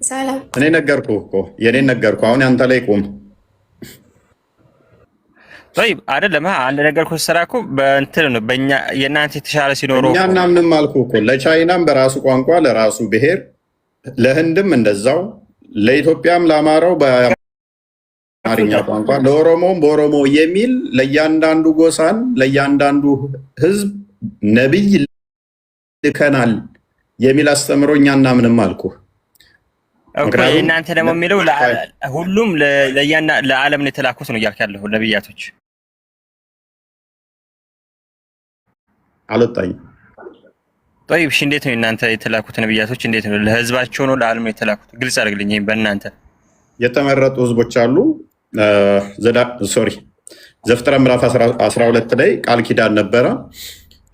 ሰላም እኔ ነገርኩህ እኮ የኔን ነገርኩህ። አሁን ያንተ ላይ ቁም። طيب አይደለም አንድ ነገር ኮሰራ እኮ በእንትን ነው በእኛ የእናንተ የተሻለ ሲኖረው እኛ እኮ ነው። እናምንም አልኩህ እኮ። ለቻይናም በራሱ ቋንቋ ለራሱ ብሔር፣ ለህንድም እንደዛው፣ ለኢትዮጵያም ለአማራው በአማርኛ ቋንቋ፣ ለኦሮሞም በኦሮሞ የሚል ለእያንዳንዱ ጎሳን ለእያንዳንዱ ህዝብ ነቢይ ልከናል የሚል አስተምሮ እኛ እናምንም አልኩህ። እኮ የእናንተ ደግሞ የሚለው ሁሉም ለዓለም ነው የተላኩት ነው እያልክ ያለሁ ነብያቶች አልወጣኝም። طيب እሺ እንዴት ነው እናንተ የተላኩት ነብያቶች እንዴት ነው ለህዝባቸው ነው ለዓለም ነው የተላኩት? ግልጽ አድርግልኝ። በእናንተ የተመረጡ ህዝቦች አሉ። ዘፍጥረት ምዕራፍ 12 ላይ ቃል ኪዳን ነበረ።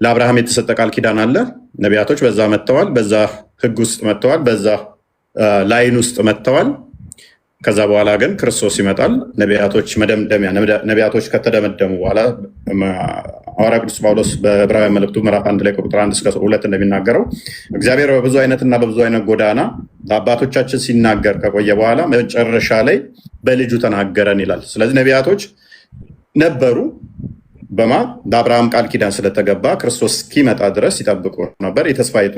ለአብርሃም የተሰጠ ቃል ኪዳን አለ። ነቢያቶች በዛ መጥተዋል። በዛ ህግ ውስጥ መጥተዋል። በዛ ላይን ውስጥ መጥተዋል። ከዛ በኋላ ግን ክርስቶስ ይመጣል። ነቢያቶች መደምደሚያ ነቢያቶች ከተደመደሙ በኋላ ሐዋርያ ቅዱስ ጳውሎስ በዕብራውያን መልእክቱ ምዕራፍ 1 ላይ ቁጥር 1 እስከ 2 እንደሚናገረው እግዚአብሔር በብዙ አይነትና በብዙ አይነት ጎዳና ለአባቶቻችን ሲናገር ከቆየ በኋላ መጨረሻ ላይ በልጁ ተናገረን ይላል። ስለዚህ ነቢያቶች ነበሩ። በአብርሃም ቃል ኪዳን ስለተገባ ክርስቶስ እስኪመጣ ድረስ ይጠብቁ ነበር። የተስፋይቱ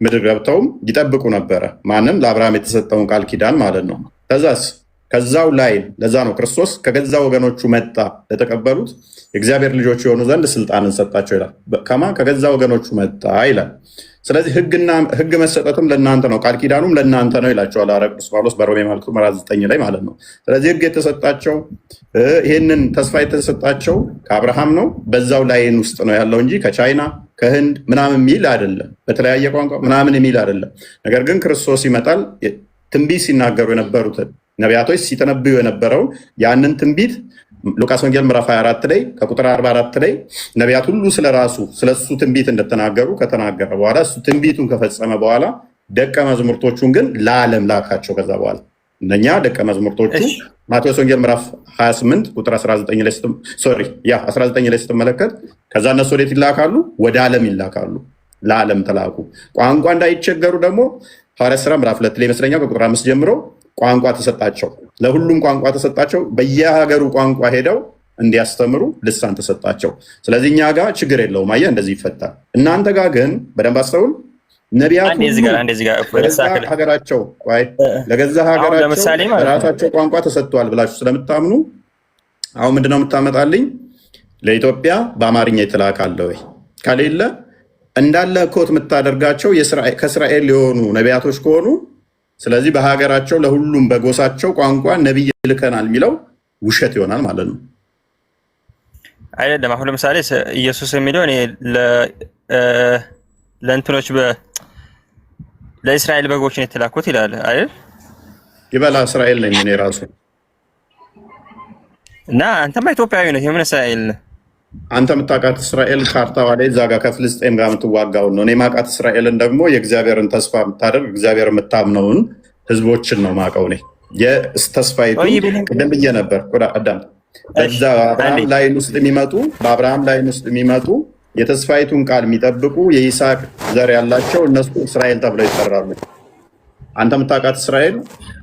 ምድር ገብተውም ይጠብቁ ነበረ። ማንም ለአብርሃም የተሰጠውን ቃል ኪዳን ማለት ነው። ከዛው ላይ ለዛ ነው ክርስቶስ ከገዛ ወገኖቹ መጣ፣ ለተቀበሉት የእግዚአብሔር ልጆች የሆኑ ዘንድ ስልጣንን ሰጣቸው ይላል። ከገዛ ወገኖቹ መጣ ይላል። ስለዚህ ህግ መሰጠትም ለእናንተ ነው፣ ቃል ኪዳኑም ለእናንተ ነው ይላቸዋል ሐዋርያ ቅዱስ ጳውሎስ በሮሜ መልእክቱ ምዕራፍ 9 ላይ ማለት ነው። ስለዚህ ህግ የተሰጣቸው ይህንን ተስፋ የተሰጣቸው ከአብርሃም ነው፣ በዛው ላይን ውስጥ ነው ያለው እንጂ ከቻይና ከህንድ ምናምን የሚል አይደለም፣ በተለያየ ቋንቋ ምናምን የሚል አይደለም። ነገር ግን ክርስቶስ ይመጣል። ትንቢት ሲናገሩ የነበሩትን ነቢያቶች ሲተነብዩ የነበረውን ያንን ትንቢት ሉቃስ ወንጌል ምዕራፍ 24 ላይ ከቁጥር 44 ላይ ነቢያት ሁሉ ስለሱ ትንቢት እንደተናገሩ ከተናገረ በኋላ እሱ ትንቢቱን ከፈጸመ በኋላ ደቀ መዛሙርቶቹን ግን ለዓለም ላካቸው። ከዛ በኋላ እነኛ ደቀ መዛሙርቶቹ ማቴዎስ ወንጌል ምዕራፍ 28 ቁጥር 19 ላይ ስትመለከት ከዛ እነሱ ወዴት ይላካሉ? ወደ ዓለም ይላካሉ። ለዓለም ተላኩ። ቋንቋ እንዳይቸገሩ ደግሞ ሐዋርያት ሥራ ምዕራፍ 2 ላይ ይመስለኛል ከቁጥር 5 ጀምሮ ቋንቋ ተሰጣቸው። ለሁሉም ቋንቋ ተሰጣቸው። በየሀገሩ ቋንቋ ሄደው እንዲያስተምሩ ልሳን ተሰጣቸው። ስለዚህ እኛ ጋር ችግር የለውም። አየህ፣ እንደዚህ ይፈታል። እናንተ ጋር ግን በደንብ አስተውል። ነቢያቱ ሀገራቸው ለገዛ ሀገራቸው ራሳቸው ቋንቋ ተሰጥተዋል ብላችሁ ስለምታምኑ አሁን ምንድነው የምታመጣልኝ? ለኢትዮጵያ በአማርኛ የተላካለ ወይ? ከሌለ እንዳለ ኮት የምታደርጋቸው ከእስራኤል የሆኑ ነቢያቶች ከሆኑ ስለዚህ በሀገራቸው ለሁሉም በጎሳቸው ቋንቋ ነቢይ ልከናል የሚለው ውሸት ይሆናል ማለት ነው። አይደለም። አሁን ለምሳሌ ኢየሱስ የሚለው እኔ ለእንትኖች ለእስራኤል በጎች ነው የተላኩት ይላል አይደል? ይበላ እስራኤል ነኝ እኔ ራሱ እና አንተማ ኢትዮጵያዊ ነህ። የምን እስራኤል ነህ? አንተ የምታውቃት እስራኤል ካርታዋ ላይ እዛ ጋር ከፍልስጤም ጋር የምትዋጋውን ነው። እኔ የማውቃት እስራኤልን ደግሞ የእግዚአብሔርን ተስፋ የምታደርግ እግዚአብሔር የምታምነውን ህዝቦችን ነው የማውቀው። እኔ የተስፋይቱ ቅድም ብዬ ነበር አዳም በአብርሃም ላይን ውስጥ የሚመጡ የተስፋይቱን ቃል የሚጠብቁ የይስሐቅ ዘር ያላቸው እነሱ እስራኤል ተብለው ይጠራሉ። አንተ የምታውቃት እስራኤል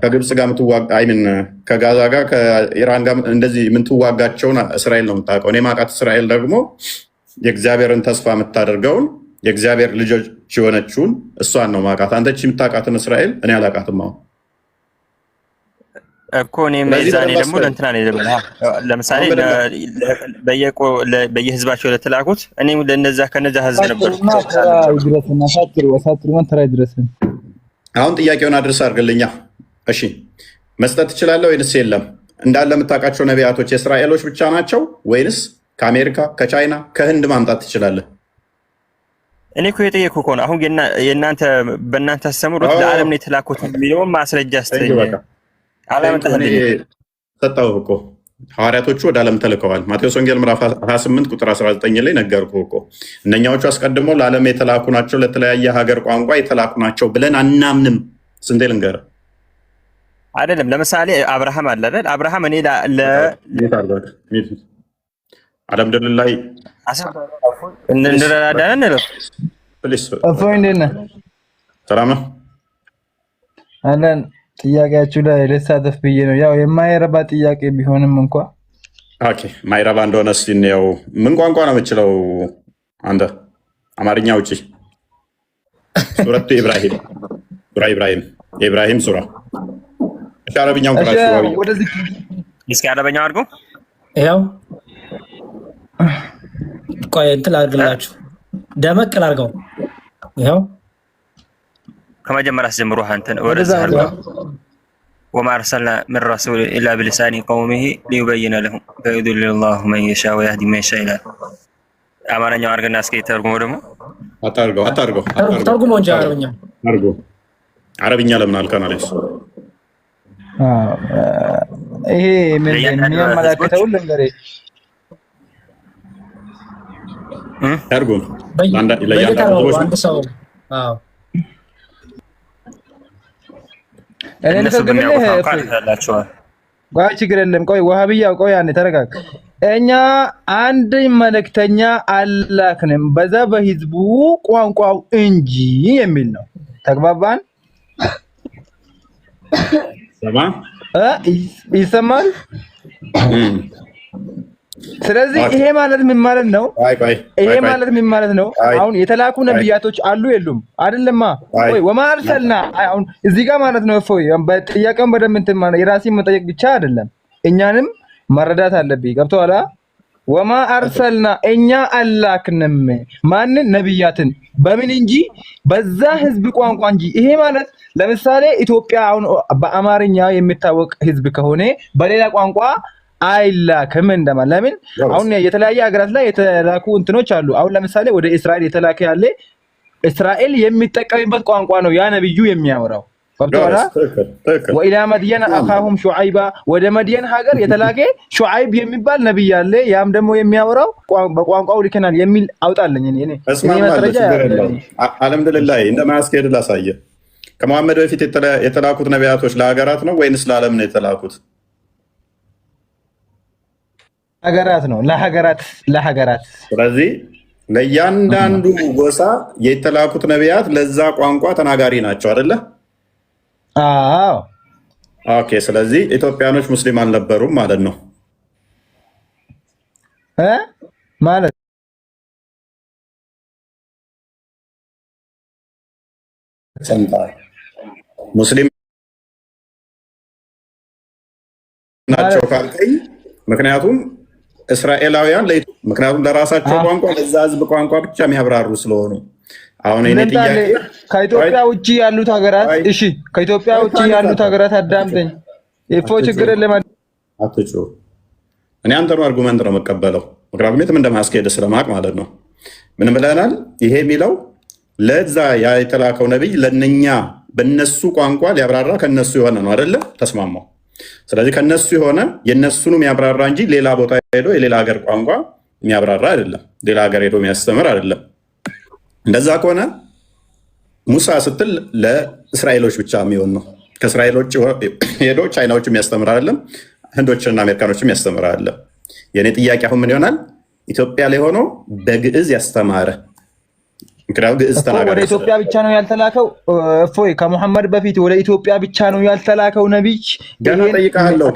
ከግብፅ ጋር ከጋዛ ጋር ከኢራን ጋር እንደዚህ የምትዋጋቸውን እስራኤል ነው የምታውቀው። እኔ የማውቃት እስራኤል ደግሞ የእግዚአብሔርን ተስፋ የምታደርገውን የእግዚአብሔር ልጆች የሆነችውን እሷን ነው የማውቃት። አንተ የምታውቃትን እስራኤል እኔ አላውቃትም። አሁን እኮ እኔም ዛኔ ደግሞ ለእንትና ለምሳሌ በየህዝባቸው ለተላኩት እኔም ከነዛ ህዝብ ነበር። አሁን ጥያቄውን አድርስ አድርግልኛ። እሺ መስጠት ትችላለህ ወይንስ የለም? እንዳለ የምታውቃቸው ነቢያቶች የእስራኤሎች ብቻ ናቸው ወይንስ ከአሜሪካ ከቻይና ከህንድ ማምጣት ትችላለህ? እኔ እኮ የጠየኩህ እኮ ነው። አሁን በእናንተ አስተምሮት ለዓለም ነው የተላኩት የሚለውን ማስረጃ ሰጠሁህ እኮ። ሐዋርያቶቹ ወደ ዓለም ተልከዋል። ማቴዎስ ወንጌል ምዕራፍ 28 ቁጥር 19 ላይ ነገርኩህ እኮ። እነኛዎቹ አስቀድሞ ለዓለም የተላኩ ናቸው፣ ለተለያየ ሀገር ቋንቋ የተላኩ ናቸው ብለን አናምንም። ስንቴ ልንገርህ? አይደለም። ለምሳሌ አብርሃም አለ አይደል? አብርሃም እኔ አለም ድል ላይ እንረዳዳን ነው። ሰላም ነው። አለን ጥያቄያችሁ ላይ ልሳተፍ ብዬ ነው። ያው የማይረባ ጥያቄ ቢሆንም እንኳ ኦኬ፣ ማይረባ እንደሆነ እስኪ እንየው። ምን ቋንቋ ነው የምችለው አንተ? አማርኛ ውጪ። ሱረቱ ኢብራሂም፣ ሱራ ኢብራሂም፣ የኢብራሂም ሱራ። እሺ፣ አረብኛውን ቅራችሁ። ወደዚህ እስኪ አረበኛው አድርጎ ያው ቆይ እንትን አድርግላችሁ ደመቅ አድርገው። ያው ከመጀመሪያ አስጀምሮ አንተን ወደዛ አድርገው። ወማ አርሰልና ምን ረሱል ኢላ ቢሊሳኒ ቀውሚሂ ሊዩበይነ ለሁም ፈዩድሊሉ ላሁ መን የሻእ ወየህዲ መን የሻእ ይላል። አማርኛው አድርገና እስኪ ተርጉሞ ደግሞ አታርገው ተርጉሞ እንጂ አረብኛ አርጎ አረብኛ ለምን አልከን አለሽ? ይሄ ምን የሚያመላክተው ልንገርህ ተርጉም አንድ ሰው ቆይ ችግር የለም። ቆይ ወሃብያው ቆይ አንዴ ተረጋጋ። እኛ አንድ መልእክተኛ አላክንም በዛ በህዝቡ ቋንቋው እንጂ የሚል ነው። ተግባባን? ይሰማል? ስለዚህ ይሄ ማለት ምን ማለት ነው? ይሄ ማለት ምን ማለት ነው? አሁን የተላኩ ነብያቶች አሉ የሉም? አይደለማ ወይ ወማ አርሰልና አሁን እዚህ ጋር ማለት ነው። እፎይ በጥያቄውን በደንብ እንትን ማለት የራሴን መጠየቅ ብቻ አይደለም፣ እኛንም መረዳት አለብኝ። ገብቶሃል? ወማ አርሰልና እኛ አላክንም ማንን? ነብያትን በምን እንጂ በዛ ህዝብ ቋንቋ እንጂ። ይሄ ማለት ለምሳሌ ኢትዮጵያ አሁን በአማርኛ የሚታወቅ ህዝብ ከሆነ በሌላ ቋንቋ አይላክም እንደማለት። ለምን አሁን የተለያየ ሀገራት ላይ የተላኩ እንትኖች አሉ። አሁን ለምሳሌ ወደ እስራኤል የተላከ ያለ እስራኤል የሚጠቀምበት ቋንቋ ነው ያ ነብዩ የሚያወራው። ወጥቷላ ወኢላ መድየን አኻሁም ሹዓይባ ወደ መድየን ሀገር የተላከ ሹዓይብ የሚባል ነብይ አለ። ያም ደግሞ የሚያወራው በቋንቋው ልከናል የሚል አውጣልኝ። እኔ ማስረጃ አልሐምዱሊላህ እንደማያስኬድ ላሳየ። ከመሐመድ በፊት የተላኩት ነቢያቶች ለሀገራት ነው ወይንስ ለዓለም ነው የተላኩት? ሀገራት ነው። ለሀገራት። ስለዚህ ለእያንዳንዱ ጎሳ የተላኩት ነቢያት ለዛ ቋንቋ ተናጋሪ ናቸው አይደለ? አዎ። ኦኬ። ስለዚህ ኢትዮጵያኖች ሙስሊም አልነበሩም ማለት ነው ማለት ሙስሊም ናቸው ካልከኝ፣ ምክንያቱም እስራኤላውያን ምክንያቱም ለራሳቸው ቋንቋ ለዛ ህዝብ ቋንቋ ብቻ የሚያብራሩ ስለሆኑ አሁን እኔ ጥያቄ ከኢትዮጵያ ውጪ ያሉት ሀገራት እሺ፣ ከኢትዮጵያ ውጪ ያሉት ሀገራት አዳምጠኝ። እፎ ችግር የለም አትጩ። እኔ አንተን አርጉመንት ነው የምቀበለው፣ ምክንያቱም የትም እንደማያስኬድ ስለማቅ ማለት ነው። ምን ብለናል? ይሄ የሚለው ለዛ ያ የተላከው ነቢይ ለነኛ በነሱ ቋንቋ ሊያብራራ ከነሱ የሆነ ነው አይደለ? ተስማማው። ስለዚህ ከነሱ የሆነ የነሱን የሚያብራራ እንጂ ሌላ ቦታ ሄዶ የሌላ ሀገር ቋንቋ የሚያብራራ አይደለም። ሌላ ሀገር ሄዶ የሚያስተምር አይደለም። እንደዛ ከሆነ ሙሳ ስትል ለእስራኤሎች ብቻ የሚሆን ነው። ከእስራኤሎች ሄዶ ቻይናዎች የሚያስተምር አይደለም። ህንዶችና አሜሪካኖች የሚያስተምር አይደለም። የእኔ ጥያቄ አሁን ምን ይሆናል? ኢትዮጵያ ላይ ሆኖ በግዕዝ ያስተማረ ምክንያቱም ግዕዝ ተናጋሪ ወደ ኢትዮጵያ ብቻ ነው ያልተላከው። እፎይ ከሙሐመድ በፊት ወደ ኢትዮጵያ ብቻ ነው ያልተላከው ነብይ። ገና ጠይቃለሁ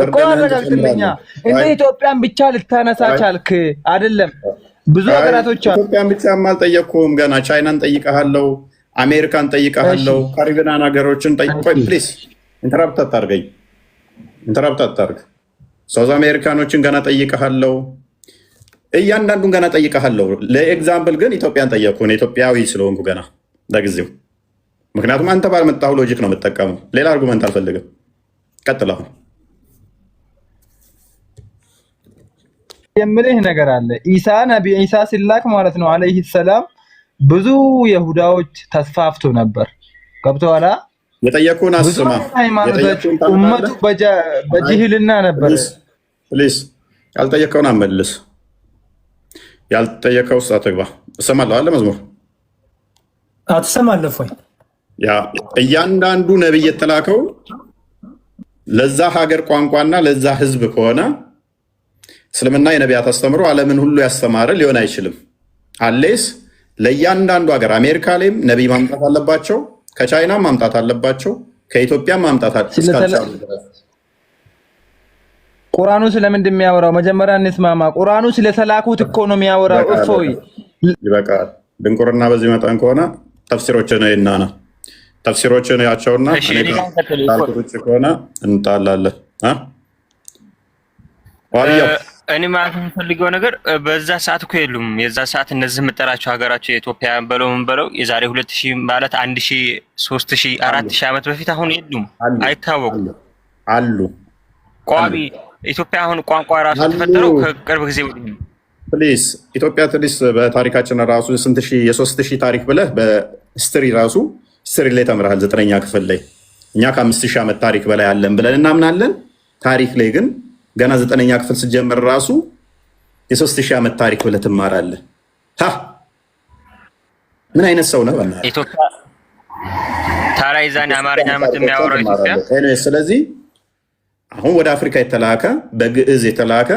እኮ አረጋግጥልኛ። እንደ ኢትዮጵያን ብቻ ልታነሳ ቻልክ? አይደለም ብዙ ሀገራቶች አሉ። ኢትዮጵያን ብቻ አልጠየቅኩም። ገና ቻይናን ጠይቃለሁ፣ አሜሪካን ጠይቃለሁ፣ ካሪቢያን ሀገሮችን ጠይቆኝ። ፕሊዝ ኢንተራፕት አታርገኝ፣ ኢንተራፕት አታርግ። ሳውዝ አሜሪካኖችን ገና ጠይቃለሁ፣ እያንዳንዱን ገና ጠይቃለሁ። ለኤግዛምፕል ግን ኢትዮጵያን ጠየቅኩ፣ ኢትዮጵያዊ ስለሆንኩ ገና ለጊዜው። ምክንያቱም አንተ ባልመጣሁ ሎጂክ ነው የምጠቀመው፣ ሌላ አርጉመንት አልፈልግም። ቀጥል። አሁን የምልህ ነገር አለ። ነቢ ኢሳ ሲላክ ማለት ነው አለይሂ ሰላም ብዙ ይሁዳዎች ተስፋፍቶ ነበር። ገብቶሃል? የጠየቁን አስማ ኡመቱ በጅህልና ነበር። ፕሊዝ ያልጠየቀውን አመልስ። ያልጠየቀው ውስጥ አትግባ። እሰማለሁ አለ መዝሙር አትሰማለህ ወይ? ያ እያንዳንዱ ነብይ የተላከው ለዛ ሀገር ቋንቋና ለዛ ህዝብ ከሆነ እስልምና የነቢያት አስተምሮ ዓለምን ሁሉ ያስተማረ ሊሆን አይችልም። አሌስ ለእያንዳንዱ ሀገር አሜሪካ ላይም ነቢይ ማምጣት አለባቸው፣ ከቻይና ማምጣት አለባቸው፣ ከኢትዮጵያ ማምጣት እስካልቻሉ ድረስ። ቁርአኑ ስለምንድን የሚያወራው? መጀመሪያ እንስማማ። ቁርአኑ ስለተላኩት እኮ ነው የሚያወራው። እፎይ ይበቃል። ድንቁርና በዚህ መጠን ከሆነ ተፍሲሮችን ይናና ተፍሲሮችን ያቸውና ውጭ ከሆነ እንጣላለን። እኔ ማለት የምፈልገው ነገር በዛ ሰዓት እኮ የሉም። የዛ ሰዓት እነዚህ የምጠራቸው ሀገራቸው የኢትዮጵያ በለው ምን በለው የዛሬ 2000 ማለት 1000 3000 4000 ዓመት በፊት አሁን የሉም፣ አይታወቁም አሉ። ቋቢ ኢትዮጵያ አሁን ቋንቋ ራሱ ተፈጠረው ከቅርብ ጊዜ ወዲህ። ፕሊዝ ኢትዮጵያ ትንሽ በታሪካችን ራሱ ስንት ሺህ የ3000 ታሪክ ብለህ በሂስትሪ ራሱ ሂስትሪ ላይ ተምረሃል 9ኛ ክፍል ላይ። እኛ ከ5000 ዓመት ታሪክ በላይ አለን ብለን እናምናለን። ታሪክ ላይ ግን ገና 9ኛ ክፍል ስትጀምር ራሱ የ3000 ዓመት ታሪክ ብለህ ትማራለህ። ምን አይነት ሰው ነው? ኢትዮጵያ ታራይዛን አማርኛ የሚያወራው ኢትዮጵያ። ስለዚህ አሁን ወደ አፍሪካ የተላከ በግዕዝ የተላከ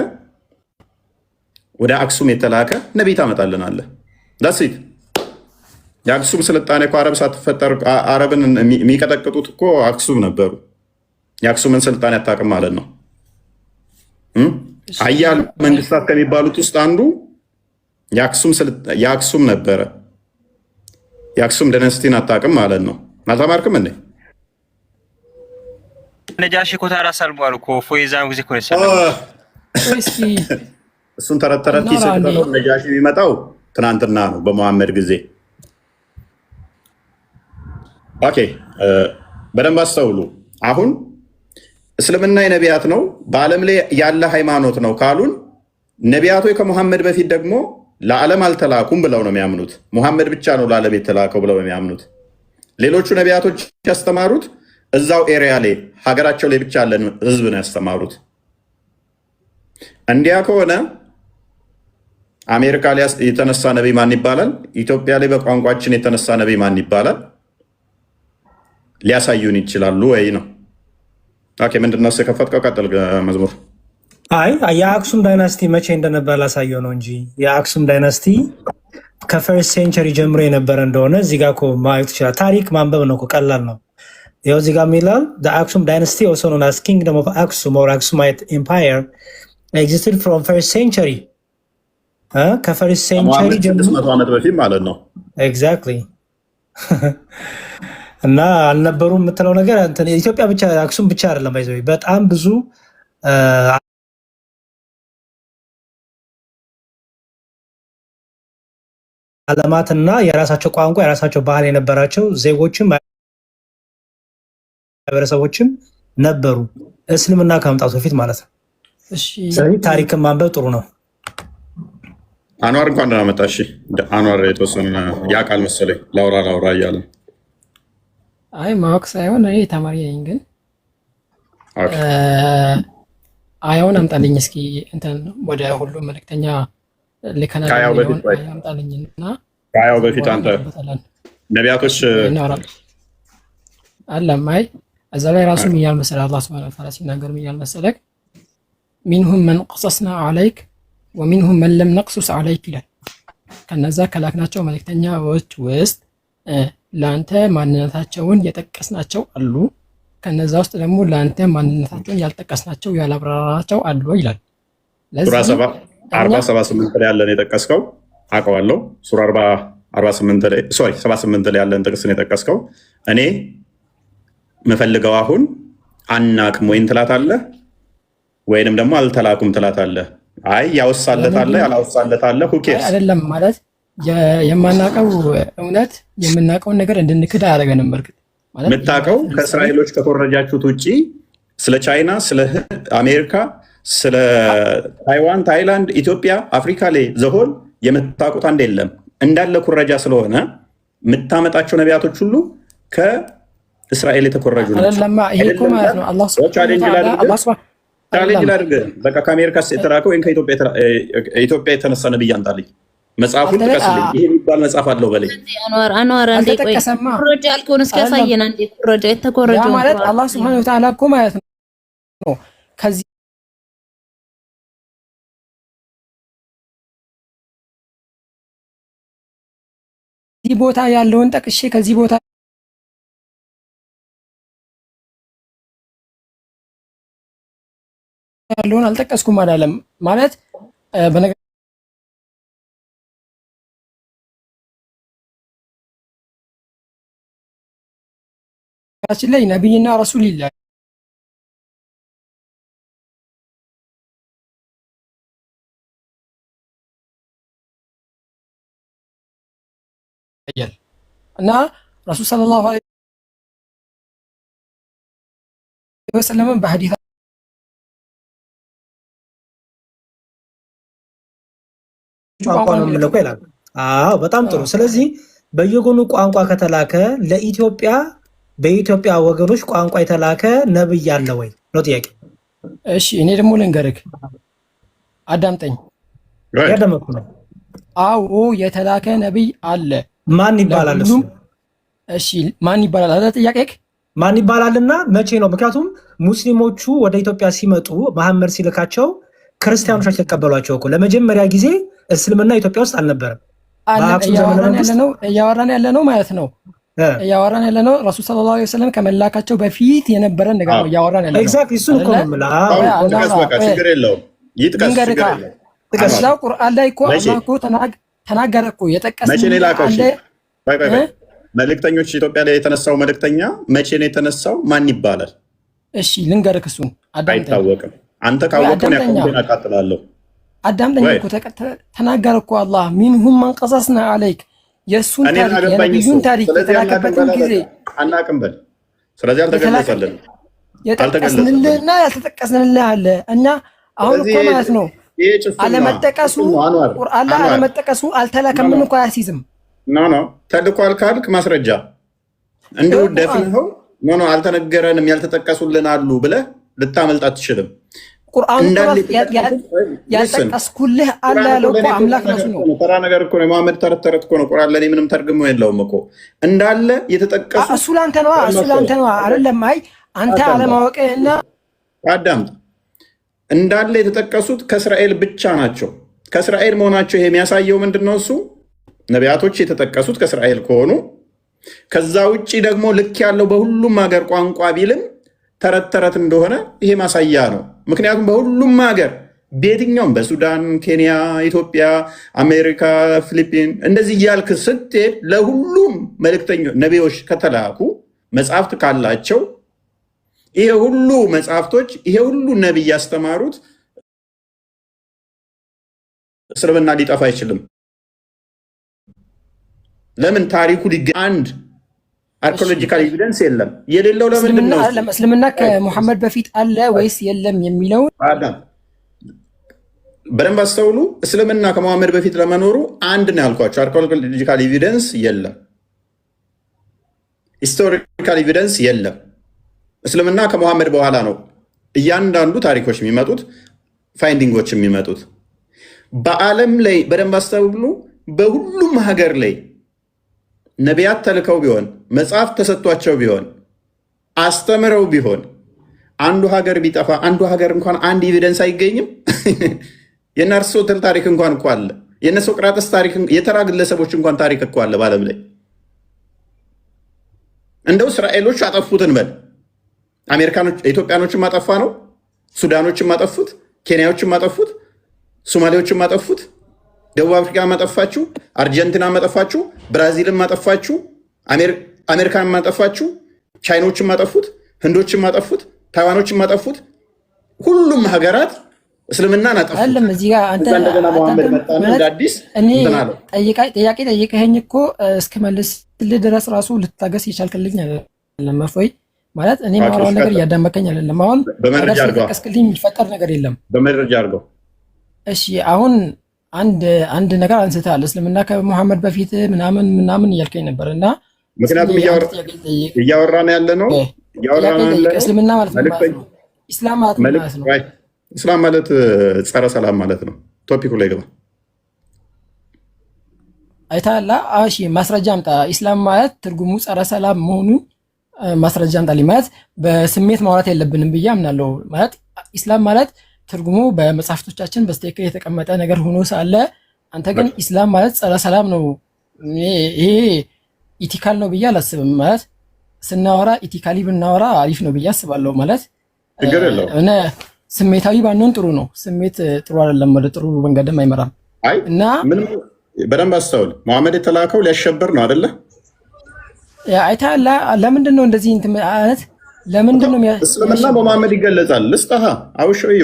ወደ አክሱም የተላከ ነቢይ ታመጣልናለህ። ዳስይት የአክሱም ስልጣኔ እኮ አረብ ሳትፈጠር አረብን የሚቀጠቅጡት እኮ አክሱም ነበሩ። የአክሱምን ስልጣኔ አታውቅም ማለት ነው። ሀያል መንግስታት ከሚባሉት ውስጥ አንዱ የአክሱም ነበረ። የአክሱም ደነስቲን አታውቅም ማለት ነው። አልተማርክም እንዴ? ነጃሺ እኮ ታራ ሰልሟል እኮ ፎይዛን ጊዜ እኮ ነው። እሱን ተረት ተረት ይሰጥተው። ነጃሺ የሚመጣው ትናንትና ነው በመሐመድ ጊዜ። ኦኬ በደንብ አስተውሉ። አሁን እስልምና የነቢያት ነው፣ በዓለም ላይ ያለ ሃይማኖት ነው ካሉን ነቢያቶች ከሙሐመድ በፊት ደግሞ ለዓለም አልተላኩም ብለው ነው የሚያምኑት። ሙሐመድ ብቻ ነው ለዓለም የተላከው ብለው የሚያምኑት። ሌሎቹ ነቢያቶች ያስተማሩት እዛው ኤሪያ ላይ ሀገራቸው ላይ ብቻ ያለን ህዝብ ነው ያስተማሩት። እንዲያ ከሆነ አሜሪካ ላይ የተነሳ ነቢይ ማን ይባላል? ኢትዮጵያ ላይ በቋንቋችን የተነሳ ነቢይ ማን ይባላል? ሊያሳዩን ይችላሉ ወይ ነው? ኦኬ ምንድነው የከፈትከው? ቀጥል መዝሙር። አይ የአክሱም ዳይናስቲ መቼ እንደነበር ላሳየው ነው እንጂ የአክሱም ዳይናስቲ ከፈርስት ሴንቸሪ ጀምሮ የነበረ እንደሆነ እዚህ ጋር እኮ ማየት ይችላል። ታሪክ ማንበብ ነው እኮ ቀላል ነው። ይኸው እዚህ ጋር የሚላል አክሱም ዳይናስቲ ኦልሶ ኖን አስ ኪንግደም ኦፍ አክሱም ኦር አክሱማይት ኤምፓየር ኤግዚስትድ ፍሮም ፈርስት ሴንቸሪ ከፈርስት ሴንቸሪ ጀምሮ 600 ዓመት በፊት ማለት ነው። ኤግዛክትሊ እና አልነበሩም የምትለው ነገር ኢትዮጵያ ብቻ አክሱም ብቻ አይደለም። ባይዘው በጣም ብዙ ዓለማትና የራሳቸው ቋንቋ የራሳቸው ባህል የነበራቸው ዜጎችም ማህበረሰቦችም ነበሩ እስልምና ከመምጣቱ በፊት ማለት ነው። ስለዚህ ታሪክን ማንበብ ጥሩ ነው። አንዋር እንኳን ደህና መጣ። እሺ አንዋር የተወሰነ ያውቃል መሰለኝ ላውራ እያለ አይ ማወቅ ሳይሆን እኔ ተማሪ ነኝ። ግን አያውን አምጣልኝ እስኪ እንትን ወደ ሁሉም መልእክተኛ ልከናል አምጣልኝና ከአያው በፊት አንተ ነቢያቶች አለም አይ እዛ ላይ ራሱ ምን ያህል መሰለህ አላህ ሱብሓነሁ ወተዓላ ሲናገር ምን ያህል መሰለህ ሚንሁም መን ቀሰስና ዐለይክ ወሚንሁም መን ለም ነቅሱስ ዐለይክ ይላል። ከነዛ ከላክናቸው መልእክተኛዎች ውስጥ ለአንተ ማንነታቸውን የጠቀስናቸው አሉ፣ ከነዛ ውስጥ ደግሞ ለአንተ ማንነታቸውን ያልጠቀስናቸው ያላብራራናቸው አሉ ይላል። ሱራ 78 ላይ ያለን የጠቀስከው አውቀዋለሁ። ሱራ 78 ላይ ያለን ጥቅስ ነው የጠቀስከው። እኔ የምፈልገው አሁን አናቅም ወይም ትላታለህ ወይንም ደግሞ አልተላኩም ትላታለህ። አይ ያወሳለታለህ ያላወሳለታለህ ሁኬርስ አይደለም ማለት የማናቀው እውነት የምናቀውን ነገር እንድንክድ አያደርገንም። እርግጥ ማለት የምታውቀው ከእስራኤሎች ከኮረጃችሁት ውጭ ስለ ቻይና፣ ስለ አሜሪካ፣ ስለ ታይዋን፣ ታይላንድ፣ ኢትዮጵያ፣ አፍሪካ ላይ ዘሆን የምታውቁት አንድ የለም። እንዳለ ኩረጃ ስለሆነ የምታመጣቸው ነቢያቶች ሁሉ ከእስራኤል የተኮረጁ ናቸው። ቻሌንጅ ላድርግ። በቃ ከአሜሪካ የተላከ ወይም ከኢትዮጵያ የተነሳ ነብይ አምጣልኝ። መጽሐፉን ጥቀስልኝ። ይሄ የሚባል መጽሐፍ አለው በለኝ። አንዋር አንዴ ቆይ፣ ኩረጃ ያልከውን እስኪ ያሳየን አንዴ። ኩረጃ የተኮረጀው ማለት አላህ ሱብሓነሁ ወተዓላ እኮ ማለት ነው ከዚህ ቦታ ያለውን ጠቅሼ ከዚህ ቦታ ያለውን አልጠቀስኩም አላለም ማለት በነገራችን ላይ ነብይና ረሱል ይላል እና ረሱል ሰለላሁ ዐለይሂ ወሰለም በሐዲስ ቋንቋ ነው የምልከው ይላል። አዎ በጣም ጥሩ። ስለዚህ በየጎኑ ቋንቋ ከተላከ ለኢትዮጵያ በኢትዮጵያ ወገኖች ቋንቋ የተላከ ነብይ አለ ወይ ነው ጥያቄ። እሺ እኔ ደግሞ ልንገርህ፣ አዳምጠኝ። ያደመኩ ነው። አዎ የተላከ ነብይ አለ። ማን ይባላል እሱ? እሺ ማን ይባላል አለ ጥያቄክ። ማን ይባላልና መቼ ነው? ምክንያቱም ሙስሊሞቹ ወደ ኢትዮጵያ ሲመጡ መሐመድ ሲልካቸው ክርስቲያኖች ተቀበሏቸው እኮ። ለመጀመሪያ ጊዜ እስልምና ኢትዮጵያ ውስጥ አልነበረም። እያወራን ያለ ነው ማለት ነው። እያወራን ያለ ነው ረሱል ሰለላሁ ዐለይሂ ወሰለም ከመላካቸው በፊት የነበረ ነገር ነው እያወራን ያለ ነው። ኤግዛክትሊ እሱን እኮ ነው የምልህ። ችግር የለውም ይጥቀስ። እዛው ቁርአን ላይ እኮ አላህ እኮ ተናገረ እኮ የጠቀሰው መቼ ነው የላከው? መልእክተኞች ኢትዮጵያ ላይ የተነሳው መልእክተኛ መቼ ነው የተነሳው? ማን ይባላል? እሺ ልንገርህ፣ እሱን አይታወቅም። አንተ ካወቅከው ያቆምኩን አቃጥላለሁ። አዳምጠኝ እኮ ተናገረ እኮ አላህ ሚንሁም መን ቀሰስና አለይክ የእሱን ታሪክ የነቢዩን ታሪክ የተላከበትን ጊዜ አናቅም በል። ስለዚህ አልተገለጸልን። የጠቀስንልህና ያልተጠቀስንልህ አለ እና አሁን እኮ ማለት ነው አለመጠቀሱ ቁርአን ላይ አለመጠቀሱ አልተላከምን እኮ አያሲዝም። ኖ ተልኳል ካልክ ማስረጃ እንዲሁ ደፍነው ኖ አልተነገረንም ያልተጠቀሱልን አሉ ብለህ ልታመልጥ አትችልም። ቁርአን ያልጠቀስኩልህ አለ ያለው እኮ አምላክ ነው። ተራ ነገር እኮ ነው። መሐመድ ተረት እኮ ነው። ቁርአን ለኔ ምንም ተርጉሞ የለውም እኮ እንዳለ የተጠቀሱ እሱ ላንተ ነው አይደለም። አይ አንተ አለማወቅህና አዳምጥ። እንዳለ የተጠቀሱት ከእስራኤል ብቻ ናቸው። ከእስራኤል መሆናቸው ይሄ የሚያሳየው ምንድነው? እሱ ነቢያቶች የተጠቀሱት ከእስራኤል ከሆኑ ከዛ ውጭ ደግሞ ልክ ያለው በሁሉም ሀገር ቋንቋ ቢልም ተረት እንደሆነ ይሄ ማሳያ ነው። ምክንያቱም በሁሉም ሀገር በየትኛውም በሱዳን፣ ኬንያ፣ ኢትዮጵያ፣ አሜሪካ፣ ፊሊፒን እንደዚህ እያልክ ስትሄድ ለሁሉም መልእክተኞች ነቢዮች ከተላኩ መጽሐፍት ካላቸው ይሄ ሁሉ መጽሐፍቶች ይሄ ሁሉ ነቢይ ያስተማሩት እስልምና ሊጠፋ አይችልም። ለምን ታሪኩ አንድ አርኪኦሎጂካል ኤቪደንስ የለም። የሌለው ለምንድን ነው? እስልምና ከሙሐመድ በፊት አለ ወይስ የለም የሚለው በደንብ አስተውሉ። እስልምና ከሙሐመድ በፊት ለመኖሩ አንድ ነው ያልኳቸው። አርኪኦሎጂካል ኤቪደንስ የለም። ሂስቶሪካል ኤቪደንስ የለም። እስልምና ከሙሐመድ በኋላ ነው እያንዳንዱ ታሪኮች የሚመጡት፣ ፋይንዲንጎች የሚመጡት። በዓለም ላይ በደንብ አስተውሉ። በሁሉም ሀገር ላይ ነቢያት ተልከው ቢሆን መጽሐፍ ተሰጥቷቸው ቢሆን አስተምረው ቢሆን አንዱ ሀገር ቢጠፋ አንዱ ሀገር እንኳን አንድ ኤቪደንስ አይገኝም። የእነ አርስቶትል ታሪክ እንኳን እኮ አለ። የእነ ሶቅራጥስ ታሪክ፣ የተራ ግለሰቦች እንኳን ታሪክ እኮ አለ በዓለም ላይ። እንደው እስራኤሎች አጠፉትን በል አሜሪካኖች ኢትዮጵያኖችን ማጠፋ ነው። ሱዳኖችን ማጠፉት፣ ኬንያዎችን ማጠፉት፣ ሶማሌዎችን ማጠፉት፣ ደቡብ አፍሪካ ማጠፋችሁ፣ አርጀንቲና ማጠፋችሁ፣ ብራዚልን ማጠፋችሁ፣ አሜሪካን ማጠፋችሁ፣ ቻይኖችን ማጠፉት፣ ህንዶችን ማጠፉት፣ ታይዋኖችን ማጠፉት። ሁሉም ሀገራት እስልምናን አጠፉት። አይደለም እዚህ ጋር አንተ እንደገና መሐመድ መጣና እንደ አዲስ ጥያቄ ጠይቀኸኝ እኮ እስክመልስልህ ድረስ ራሱ ልታገስ ይቻልክልኝ አይደለም ወይ? ማለት እኔ ማውራውን ነገር እያዳመከኝ አይደለም። አሁን በመረጃ አድርገው ቀስቅልኝ የሚፈጠር ነገር የለም። በመረጃ አድርገው። እሺ አሁን አንድ ነገር አንስተሃል። እስልምና ከሙሐመድ በፊት ምናምን እያልከኝ ነበር እና ምክንያቱም እያወራን ያለ ነው እስልምና ማለት ነው። ኢስላም ማለት ነው። ኢስላም ማለት ጸረ ሰላም ማለት ነው። ቶፒኩ ላይ ገባ አይታላ። እሺ ማስረጃ አምጣ። ኢስላም ማለት ትርጉሙ ጸረ ሰላም መሆኑን ማስረጃ አምጣልኝ። ማለት በስሜት ማውራት የለብንም ብዬ አምናለሁ። ማለት ኢስላም ማለት ትርጉሙ በመጽሐፍቶቻችን በስተክል የተቀመጠ ነገር ሆኖ ሳለ አንተ ግን ኢስላም ማለት ጸረ ሰላም ነው፣ ይሄ ኢቲካል ነው ብዬ አላስብም። ማለት ስናወራ ኢቲካሊ ብናወራ አሪፍ ነው ብዬ አስባለሁ። ማለት ስሜታዊ ባንሆን ጥሩ ነው። ስሜት ጥሩ አይደለም፣ ወደ ጥሩ መንገድም አይመራም። አይ እና ምንም በደንብ አስተውል። መሐመድ የተላከው ሊያሸብር ነው አይደለ? አይታ ለምንድን ነው እንደዚህ እንትን ማለት ለምንድን ነው እስልምና በመሐመድ ይገለጻል? ልስጣሃ አውሽዩ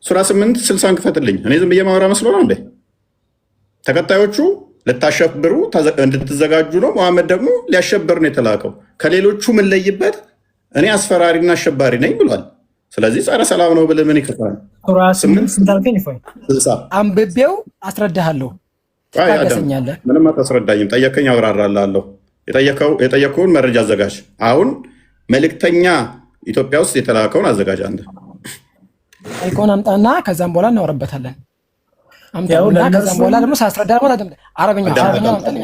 ሱራ 8 60 ክፈትልኝ። እኔ ዝም ብዬ ማውራ መስሎ ነው እንዴ? ተከታዮቹ ልታሸብሩ እንድትዘጋጁ ነው። መሐመድ ደግሞ ሊያሸብር ነው የተላከው። ከሌሎቹ ምን ለይበት? እኔ አስፈራሪና አሸባሪ ነኝ ብሏል። ስለዚህ ጸረ ሰላም ነው ብለህ ምን ይከፋል? ሱራ 8 ስንታልከኝ ይፈይ አንብቤው አስረዳሃለሁ። ታገሰኛለህ። ምንም አታስረዳኝም። ጠየቀኝ፣ አብራራላለሁ። የጠየቀውን መረጃ አዘጋጅ። አሁን መልእክተኛ ኢትዮጵያ ውስጥ የተላከውን አዘጋጅ። አንተ አይኮን አምጣና ከዛም በኋላ እናወራበታለን። አምጣውና ከዛም በኋላ ደግሞ ሳስረዳ ደግሞ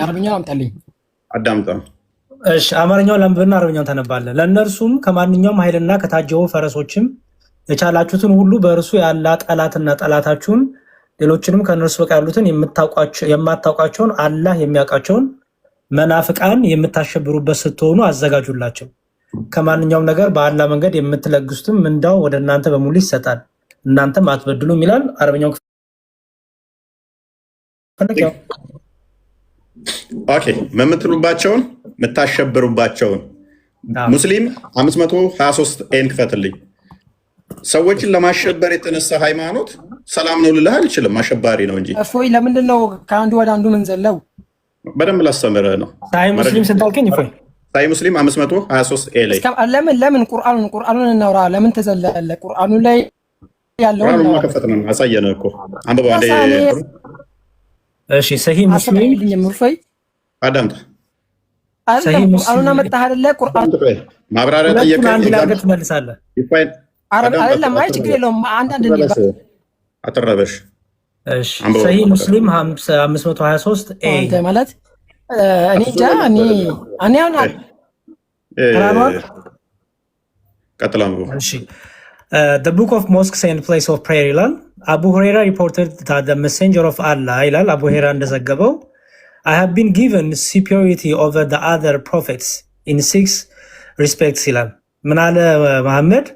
አረብኛው አምጣልኝ። አዳምጣ። እሺ አማርኛውን ለምብና አረብኛውን ተነባለ። ለእነርሱም ከማንኛውም ኃይልና ከታጀቡ ፈረሶችም የቻላችሁትን ሁሉ በእርሱ ያለ ጠላትና ጠላታችሁን ሌሎችንም ከእነርሱ በቃ ያሉትን የማታውቋቸውን አላህ የሚያውቃቸውን መናፍቃን የምታሸብሩበት ስትሆኑ አዘጋጁላቸው። ከማንኛውም ነገር በአላህ መንገድ የምትለግሱትም ምንዳው ወደ እናንተ በሙሉ ይሰጣል፣ እናንተም አትበድሉም ይላል። አረብኛው ኦኬ የምትሉባቸውን የምታሸብሩባቸውን ሙስሊም 523 ኤን ክፈትልኝ። ሰዎችን ለማሸበር የተነሳ ሃይማኖት ሰላም ነው ልልህ አልችልም። አሸባሪ ነው እንጂ እፎይ። ለምንድን ነው ከአንዱ ወደ አንዱ ምን ዘለው? በደንብ ላስተምርህ ነው። ሳይ ሙስሊም ስንታልከኝ እፎይ ሳይ ሙስሊም 523 ኤ ላይ ለምን ቁርአኑን እናውራ? ለምን ተዘለለ? ቁርአኑ ላይ ያለውን ቁርአኑን ማከፈት ነው። አሳየነህ እኮ አንብበው አንዴ። እሺ ሰሂህ ሙስሊም እፎይ አዳምጥ። ቁርአኑን አመጣህ አይደለ? ቁርአን ማብራሪያ ጠየቀኝ። አንድ ላገት መልሳለህ። አይደለም አይ ችግር የለውም። አንዳንድ አትረበሽ። እሺ ሰሂህ ሙስሊም 523 ኤ ማለት እኔ እንጃ እኔ አሁን ቀጥላም እሺ the book of mosques and place of prayer ይላል። አቡ ሁረይራ reported that the messenger of Allah ይላል አቡ ሁረይራ እንደዘገበው I have been given superiority over the other prophets in 6 respects ይላል። ምን አለ መሐመድ?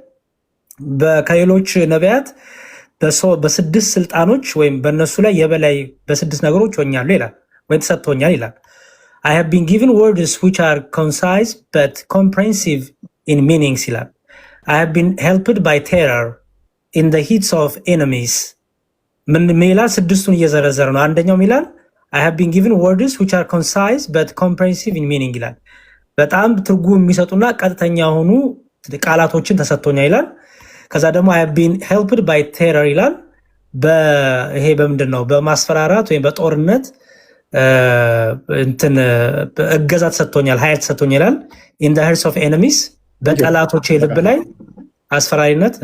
ከሌሎች ነቢያት በስድስት ስልጣኖች ወይም በእነሱ ላይ የበላይ በስድስት ነገሮች ሆኛለሁ ይላል፣ ወይም ተሰጥቶኛል ይላል። I have been given words which are concise but comprehensive in meanings ይላል። I have been helped by terror in the heats of enemies። ምን ይላል? ስድስቱን እየዘረዘረ ነው። አንደኛው ይላል I have been given words which are concise but comprehensive in meaning ይላል። በጣም ትርጉም የሚሰጡና ቀጥተኛ የሆኑ ቃላቶችን ተሰጥቶኛል ይላል። ከዛ ደግሞ I have been helped by terror ይላል። ይሄ በምንድን ነው? በማስፈራራት ወይም በጦርነት እንትን እገዛ ተሰጥቶኛል፣ ኃይል ተሰጥቶኛል ይላል። in the hearts of enemies በጠላቶቼ ልብ ላይ አስፈራሪነት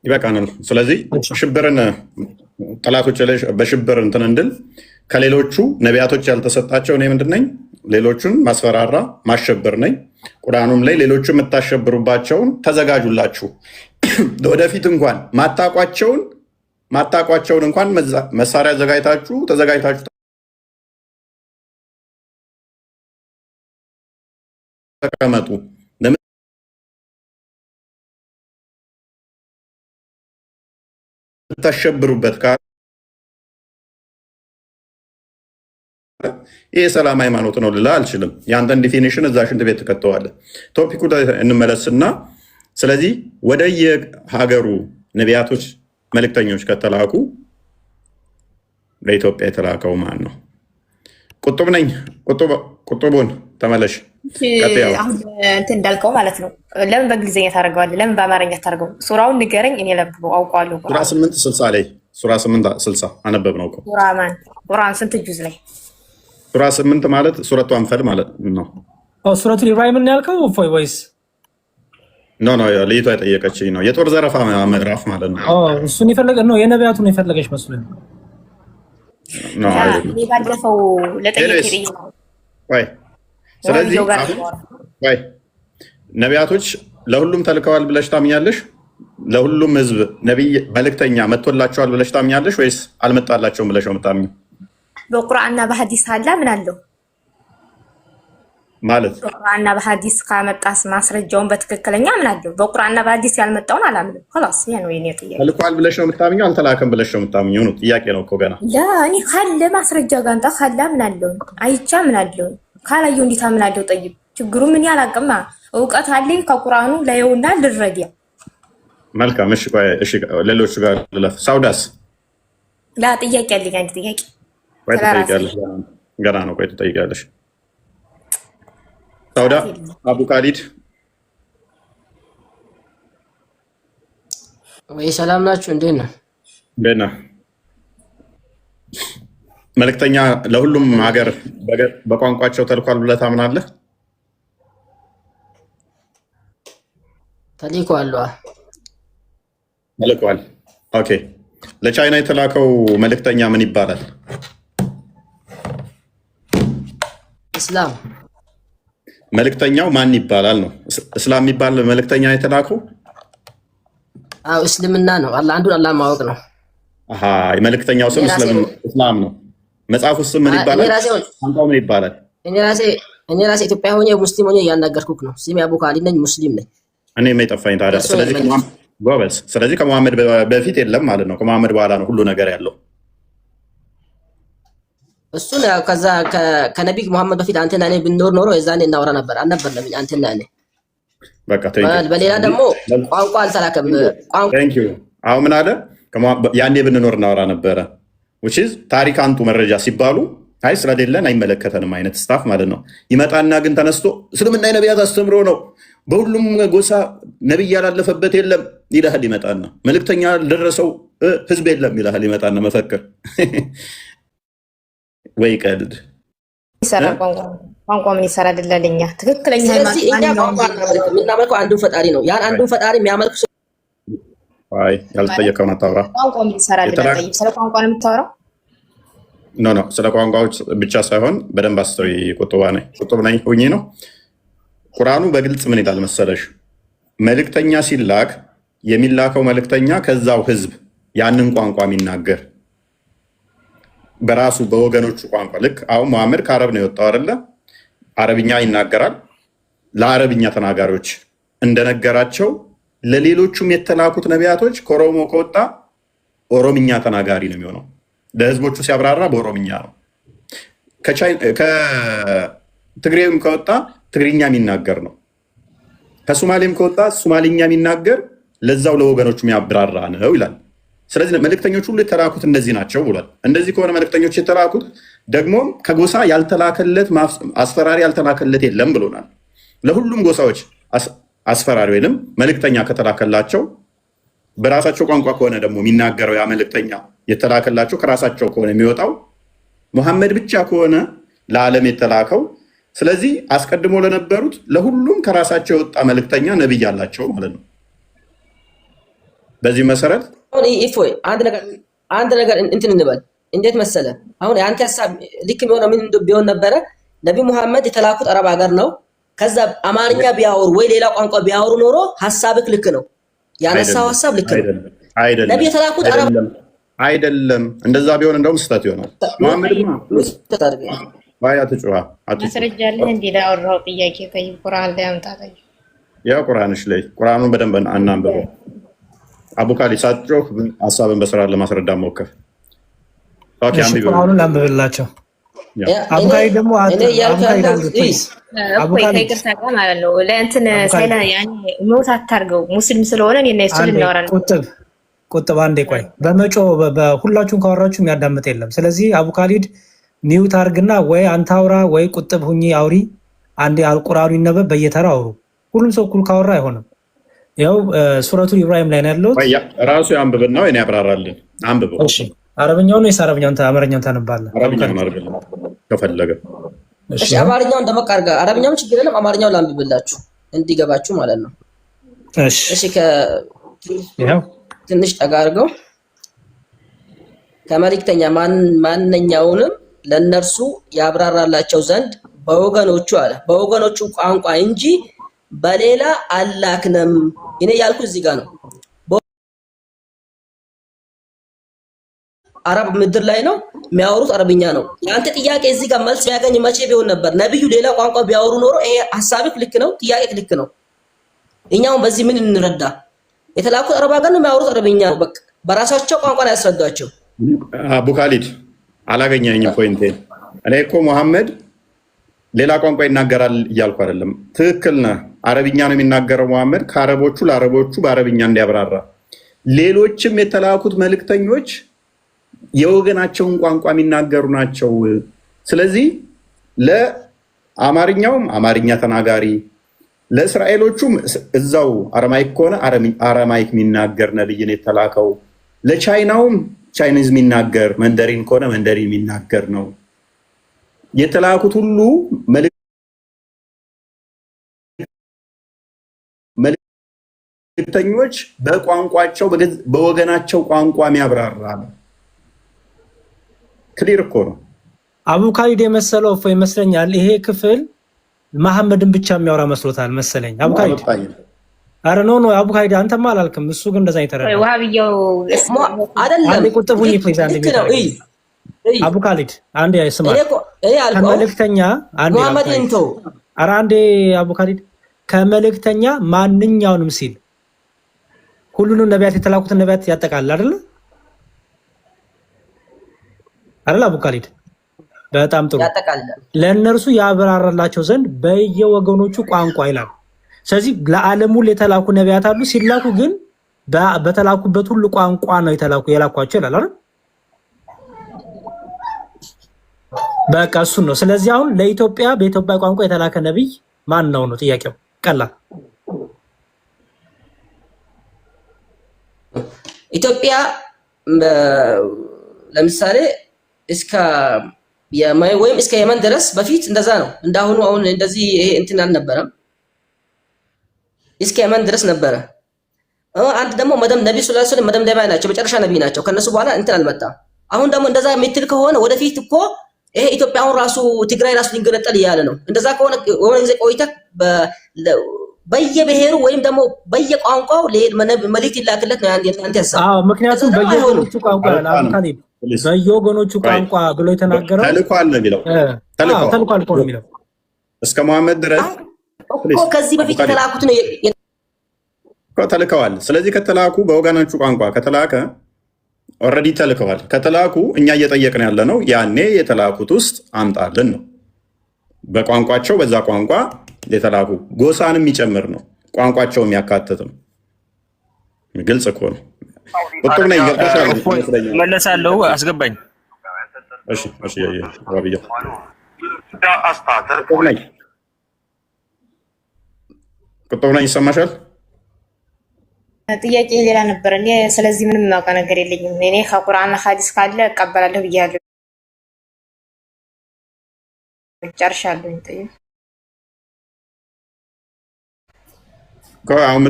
ይበቃናል። ስለዚህ ሽብርን ጠላቶች ላይ በሽብር እንትን እንድል ከሌሎቹ ነቢያቶች ያልተሰጣቸው እኔ ምንድን ነኝ? ሌሎቹን ማስፈራራ ማሸበር ነኝ። ቁርአኑም ላይ ሌሎቹ የምታሸብሩባቸውን ተዘጋጁላችሁ። ወደፊት እንኳን ማታቋቸውን እንኳን መሳሪያ ተዘጋጅታችሁ ተቀመጡ። የምታሸብሩበት ካለ ይህ የሰላም ሃይማኖት ነው ልላ አልችልም። የአንተን ዲፊኒሽን እዛ ሽንት ቤት ትከተዋለህ። ቶፒኩ እንመለስና ስለዚህ ወደ የሀገሩ ነቢያቶች መልእክተኞች ከተላኩ ለኢትዮጵያ የተላከው ማን ነው? ቁጡብ ነኝ። ቁጡቡን ተመለሽ። አሁን እንትን እንዳልከው ማለት ነው። ለምን በእንግሊዝኛ ታደርገዋለህ? ለምን በአማርኛ ታደርገው? ሱራውን ንገረኝ፣ እኔ ለብበው አውቀዋለሁ። ሱራ 8:60 ላይ ሱራ 8:60 አነበብ ነው። ቁርአን ስንት ጁዝ ላይ? ሱራ 8 ማለት ሱረቱ አንፈል ማለት ነው። ሱረቱ ኢብራሂምን ያልከው ወይስ? ኖ ልይቷ የጠየቀችኝ ነው። የጦር ዘረፋ ምዕራፍ ማለት ነው። እሱን የፈለገ ነው። የነቢያቱን የፈለገች መስሎኝ ባለፈው ለጠየቅ ስለዚህ ነቢያቶች ለሁሉም ተልከዋል ብለሽ ታምኛለሽ? ለሁሉም ህዝብ ነቢይ መልእክተኛ መጥቶላቸዋል ብለሽ ታምኛለሽ ወይስ አልመጣላቸውም ብለሽ ነው የምታምኚው? በቁርአንና በሐዲስ አለ ምን አለው? ማለት በቁርአንና በሐዲስ ካመጣስ ማስረጃውን በትክክለኛ አምናለሁ። በቁርአንና በሐዲስ ያልመጣውን አላምንም። خلاص ይሄ ነው የኔ ጥያቄ። ተልኳል ብለሽ ነው የምታምኚው? አልተላከም ብለሽ ነው የምታምኚው? ነው ጥያቄ ነው እኮ ገና። እኔ ካለ ማስረጃ ጋር እንታ ካለ አምናለሁ፣ አይቻ አምናለሁ። ካላየሁ እንዴት አምናለሁ? ጠይብ ችግሩ ምን ያላቅማ እውቀት አለኝ ከቁርአኑ ላይውና ልረዳ። መልካም እሺ፣ እሺ ሌሎቹ ጋር ልለፍ። ሳውዳስ ጥያቄ አለኝ። አንድ ጥያቄ ወይ ትጠይቂያለሽ? ገና ነው። ቆይ ትጠይቂያለሽ። ሳውዳ አቡ ካሊድ ወይ ሰላም ናችሁ? እንዴት ነው? እንዴት ነህ? መልእክተኛ ለሁሉም ሀገር በቋንቋቸው ተልኳል ብለህ ታምናለህ? ተልኳል። ተልኳል። ኦኬ። ለቻይና የተላከው መልእክተኛ ምን ይባላል? እስላም። መልእክተኛው ማን ይባላል ነው? እስላም የሚባል መልእክተኛ የተላከው? አዎ እስልምና ነው። አንዱን አላህ ማወቅ ነው። አሃ የመልእክተኛው ስም እስላም ነው። መጽሐፉ ስም ምን ይባላል? ቋንቋው ምን ይባላል? እኔ ራሴ ኢትዮጵያ ሆኜ ሙስሊም ሆኜ እያናገርኩህ ነው። ስሜ አቡ ካሊድ ነኝ፣ ሙስሊም ነኝ። እኔ የማይጠፋኝ ታዲያ። ስለዚህ ጎበዝ። ስለዚህ ከመሐመድ በፊት የለም ማለት ነው። ከመሐመድ በኋላ ነው ሁሉ ነገር ያለው። እሱን ከዛ ከነቢይ መሐመድ በፊት አንተና እኔ ብንኖር ኖሮ የዛኔ እናወራ ነበር። አልነበርንም አንተና እኔ። በቃ በሌላ ደግሞ ቋንቋ አልተላከም። አሁን ምን አለ? ያኔ ብንኖር እናወራ ነበረ። ታሪክ አንጡ መረጃ ሲባሉ አይ ስለሌለን አይመለከተንም አይነት ስታፍ ማለት ነው። ይመጣና ግን ተነስቶ እስልምና የነቢያት አስተምሮ ነው፣ በሁሉም ጎሳ ነቢይ ያላለፈበት የለም ይልሃል። ይመጣና መልእክተኛ ደረሰው ህዝብ የለም ይልሃል። ይመጣና መፈክር ወይ ቀልድ ቋንቋ ምን ይሰራ አይደለልኛ ትክክለኛ ስለዚህ እኛ ቋንቋ የምናመልከው አንዱን ፈጣሪ ነው። ያን አንዱን ፈጣሪ የሚያመልክ አይ ያልተጠየቀውን አታውራ። ቋንቋ ምን ይሰራ አይደለም። ስለ ቋንቋ ነው የምታወራው? ኖ ስለ ቋንቋዎች ብቻ ሳይሆን በደንብ አስተውይ። ቁጥብ ነኝ ሆኜ ነው። ቁርአኑ በግልጽ ምን ይላል መሰለሽ? መልእክተኛ ሲላክ የሚላከው መልእክተኛ ከዛው ህዝብ ያንን ቋንቋ የሚናገር በራሱ በወገኖቹ ቋንቋ። ልክ አሁን መሐመድ ከአረብ ነው የወጣው አይደለ? አረብኛ ይናገራል። ለአረብኛ ተናጋሪዎች እንደነገራቸው ለሌሎቹም የተላኩት ነቢያቶች ከኦሮሞ ከወጣ ኦሮምኛ ተናጋሪ ነው የሚሆነው። ለህዝቦቹ ሲያብራራ በኦሮምኛ ነው። ከትግሬም ከወጣ ትግርኛ የሚናገር ነው። ከሶማሌም ከወጣ ሶማሊኛ የሚናገር ለዛው ለወገኖቹ የሚያብራራ ነው ይላል። ስለዚህ መልእክተኞች ሁሉ የተላኩት እንደዚህ ናቸው ብሏል። እንደዚህ ከሆነ መልእክተኞች የተላኩት ደግሞ ከጎሳ ያልተላከለት አስፈራሪ ያልተላከለት የለም ብሎናል። ለሁሉም ጎሳዎች አስፈራሪ ወይም መልእክተኛ ከተላከላቸው በራሳቸው ቋንቋ ከሆነ ደግሞ የሚናገረው ያ መልእክተኛ የተላከላቸው ከራሳቸው ከሆነ የሚወጣው ሙሐመድ ብቻ ከሆነ ለዓለም የተላከው። ስለዚህ አስቀድሞ ለነበሩት ለሁሉም ከራሳቸው የወጣ መልእክተኛ ነብይ አላቸው ማለት ነው። በዚህ መሰረት አንድ ነገር እንትን እንበል። እንዴት መሰለ? አሁን የአንተ ሀሳብ ልክ የሚሆነው ምን ቢሆን ነበረ? ነቢ ሙሐመድ የተላኩት አረብ ሀገር ነው። ከዛ አማርኛ ቢያወሩ ወይ ሌላ ቋንቋ ቢያወሩ ኖሮ ሀሳብክ ልክ ነው፣ ያነሳው ሀሳብ ልክ ነው። ነቢ የተላኩት አረብ አይደለም። እንደዛ ቢሆን እንደውም ስህተት ይሆናል። ሙሐመድማ ማስረጃ አለህ እንዴ? ላወራው ጥያቄ ከይ ቁርአን ላይ አምጣለኝ። ያው ቁርአንሽ ላይ ቁርአኑን በደንብ አናንብበው። አቡ ካሊድ ሳትጮህ ሀሳብን በስራ ለማስረዳት ሞክር። ቁርአኑን ላንብብላቸው። አቡ ካሊድ ደግሞ ከይቅርታ ጋር ማለት ነው ለእንትን ሳይላ ያኔ ሞት አታርገው። ሙስሊም ስለሆነ እኔ እና እሱ ልናወራ ነው። ቁጥብ አንዴ ቆይ። በመጮ በሁላችሁም ካወራችሁ የሚያዳምጥ የለም። ስለዚህ አቡ ካሊድ ሚውት አርግና ወይ አንተ አውራ ወይ ቁጥብ ሁኚ አውሪ። አንዴ ቁርአኑ ይነበብ፣ በየተራ አውሩ። ሁሉም ሰው እኩል ካወራ አይሆንም። ያው ሱረቱ ኢብራሂም ላይ ነው ያለው። ራሱ አንብብና ወይ ያብራራልን። አንብበው። እሺ አረብኛውን ወይስ አማርኛውን ታነባለህ? አረብኛውን አድርገን ከፈለገ። እሺ አማርኛውን ደመቅ አድርጋ። አረብኛውን ችግር የለም፣ አማርኛውን ላንብብላችሁ እንዲገባችሁ ማለት ነው። እሺ ትንሽ ጠጋ አድርገው። ከመልእክተኛ ማንኛውንም ለነርሱ ያብራራላቸው ዘንድ በወገኖቹ አለ በወገኖቹ ቋንቋ እንጂ በሌላ አላክነም። እኔ ያልኩት እዚህ ጋር ነው። አረብ ምድር ላይ ነው የሚያወሩት አረብኛ ነው። ያንተ ጥያቄ እዚህ ጋር መልስ ያገኝ መቼ ቢሆን ነበር? ነብዩ ሌላ ቋንቋ ቢያወሩ ኖሮ ይሄ ሐሳብክ ልክ ነው፣ ጥያቄክ ልክ ነው። እኛው በዚህ ምን እንረዳ? የተላኩት አረብ ሀገር ነው የሚያወሩት አረብኛ ነው። በቃ በራሳቸው ቋንቋ ነው ያስረዷቸው። አቡ ካሊድ አላገኘኝም ፖይንቴ። እኔ እኮ መሐመድ ሌላ ቋንቋ ይናገራል እያልኩ አይደለም። ትክክል ነህ። አረብኛ ነው የሚናገረው መሐመድ ከአረቦቹ ለአረቦቹ በአረብኛ እንዲያብራራ። ሌሎችም የተላኩት መልእክተኞች የወገናቸውን ቋንቋ የሚናገሩ ናቸው። ስለዚህ ለአማርኛውም አማርኛ ተናጋሪ፣ ለእስራኤሎቹም እዛው አረማይክ ከሆነ አረማይክ የሚናገር ነብይ ነው የተላከው። ለቻይናውም ቻይኒዝ የሚናገር፣ መንደሪን ከሆነ መንደሪን የሚናገር ነው የተላኩት። ሁሉ መልእክተኞች በቋንቋቸው በወገናቸው ቋንቋ የሚያብራራ ነው። ክሊር እኮ ነው። አቡ ካሊድ የመሰለው እፎ ይመስለኛል ይሄ ክፍል መሐመድን ብቻ የሚያወራ መስሎታል መሰለኝ። አቡ ካሊድ አረ ኖ አቡ ካሊድ አንተማ አላልክም። እሱ ግን እንደዛ ይተረዳል። ወሃብየው አይደለም አንዴ ቁጥቡኝ ፕሊዝ አንዴ አቡ ካሊድ አንዴ ስማ ከመልእክተኛ አንዴ ኧረ አንዴ አቡ ካሊድ ከመልእክተኛ ማንኛውንም ሲል ሁሉንም ነቢያት የተላኩትን ነቢያት ያጠቃልላል አይደል? አይደል አቡ ካሊድ? በጣም ጥሩ ያጠቃልላል። ለእነርሱ ያብራራላቸው ዘንድ በየወገኖቹ ቋንቋ ይላል። ስለዚህ ለዓለሙ የተላኩ ነቢያት አሉ። ሲላኩ ግን በተላኩበት ሁሉ ቋንቋ ነው የላኳቸው ይላል አይደል? በቃ እሱን ነው። ስለዚህ አሁን ለኢትዮጵያ በኢትዮጵያ ቋንቋ የተላከ ነብይ ማን ነው ነው ጥያቄው። ቀላል ኢትዮጵያ ለምሳሌ እስከ ወይም እስከ የመን ድረስ በፊት እንደዛ ነው። እንዳሁኑ አሁን እንደዚህ ይሄ እንትን አልነበረም። እስከ የመን ድረስ ነበረ። አንድ ደግሞ ነብዩ ሰለላሁ ዐለይሂ ወሰለም መደምደሚያ ናቸው፣ መጨረሻ ነብይ ናቸው። ከነሱ በኋላ እንትን አልመጣም። አሁን ደግሞ እንደዛ የምትል ከሆነ ወደፊት እኮ ይሄ ኢትዮጵያ አሁን ራሱ ትግራይ ራሱ ሊንገነጠል እያለ ነው። እንደዛ ከሆነ የሆነ ጊዜ ቆይተህ በየብሔሩ ወይም ደግሞ በየቋንቋው መልእክት ይላክለት ነው ያንተ ያሳብ። አዎ ምክንያቱም በየወገኖቹ ቋንቋ አልካሊድ በየወገኖቹ ቋንቋ ብሎ የተናገረው ተልኳል ነው የሚለው። ተልኳል እኮ ነው የሚለው እስከ መሐመድ ድረስ እኮ ከዚህ በፊት የተላኩት ነው እኮ ተልከዋል። ስለዚህ ከተላኩ በወገኖቹ ቋንቋ ከተላከ ኦልሬዲ ተልከዋል። ከተላኩ እኛ እየጠየቅን ያለ ነው ያኔ የተላኩት ውስጥ አምጣልን ነው። በቋንቋቸው በዛ ቋንቋ የተላኩ ጎሳንም የሚጨምር ነው፣ ቋንቋቸው የሚያካትት ነው። ግልጽ እኮ ነው። ቁጥር ነኝ መለሳለሁ። አስገባኝ። እሺ እሺ አባብያ ቁጥር ነኝ ይሰማሻል? ጥያቄ ሌላ ነበር። እኔ ስለዚህ ምንም የማውቀው ነገር የለኝም። እኔ ከቁርአንና ሐዲስ ካለ እቀበላለሁ ብያለሁ። ጨርሻለሁ። አሁን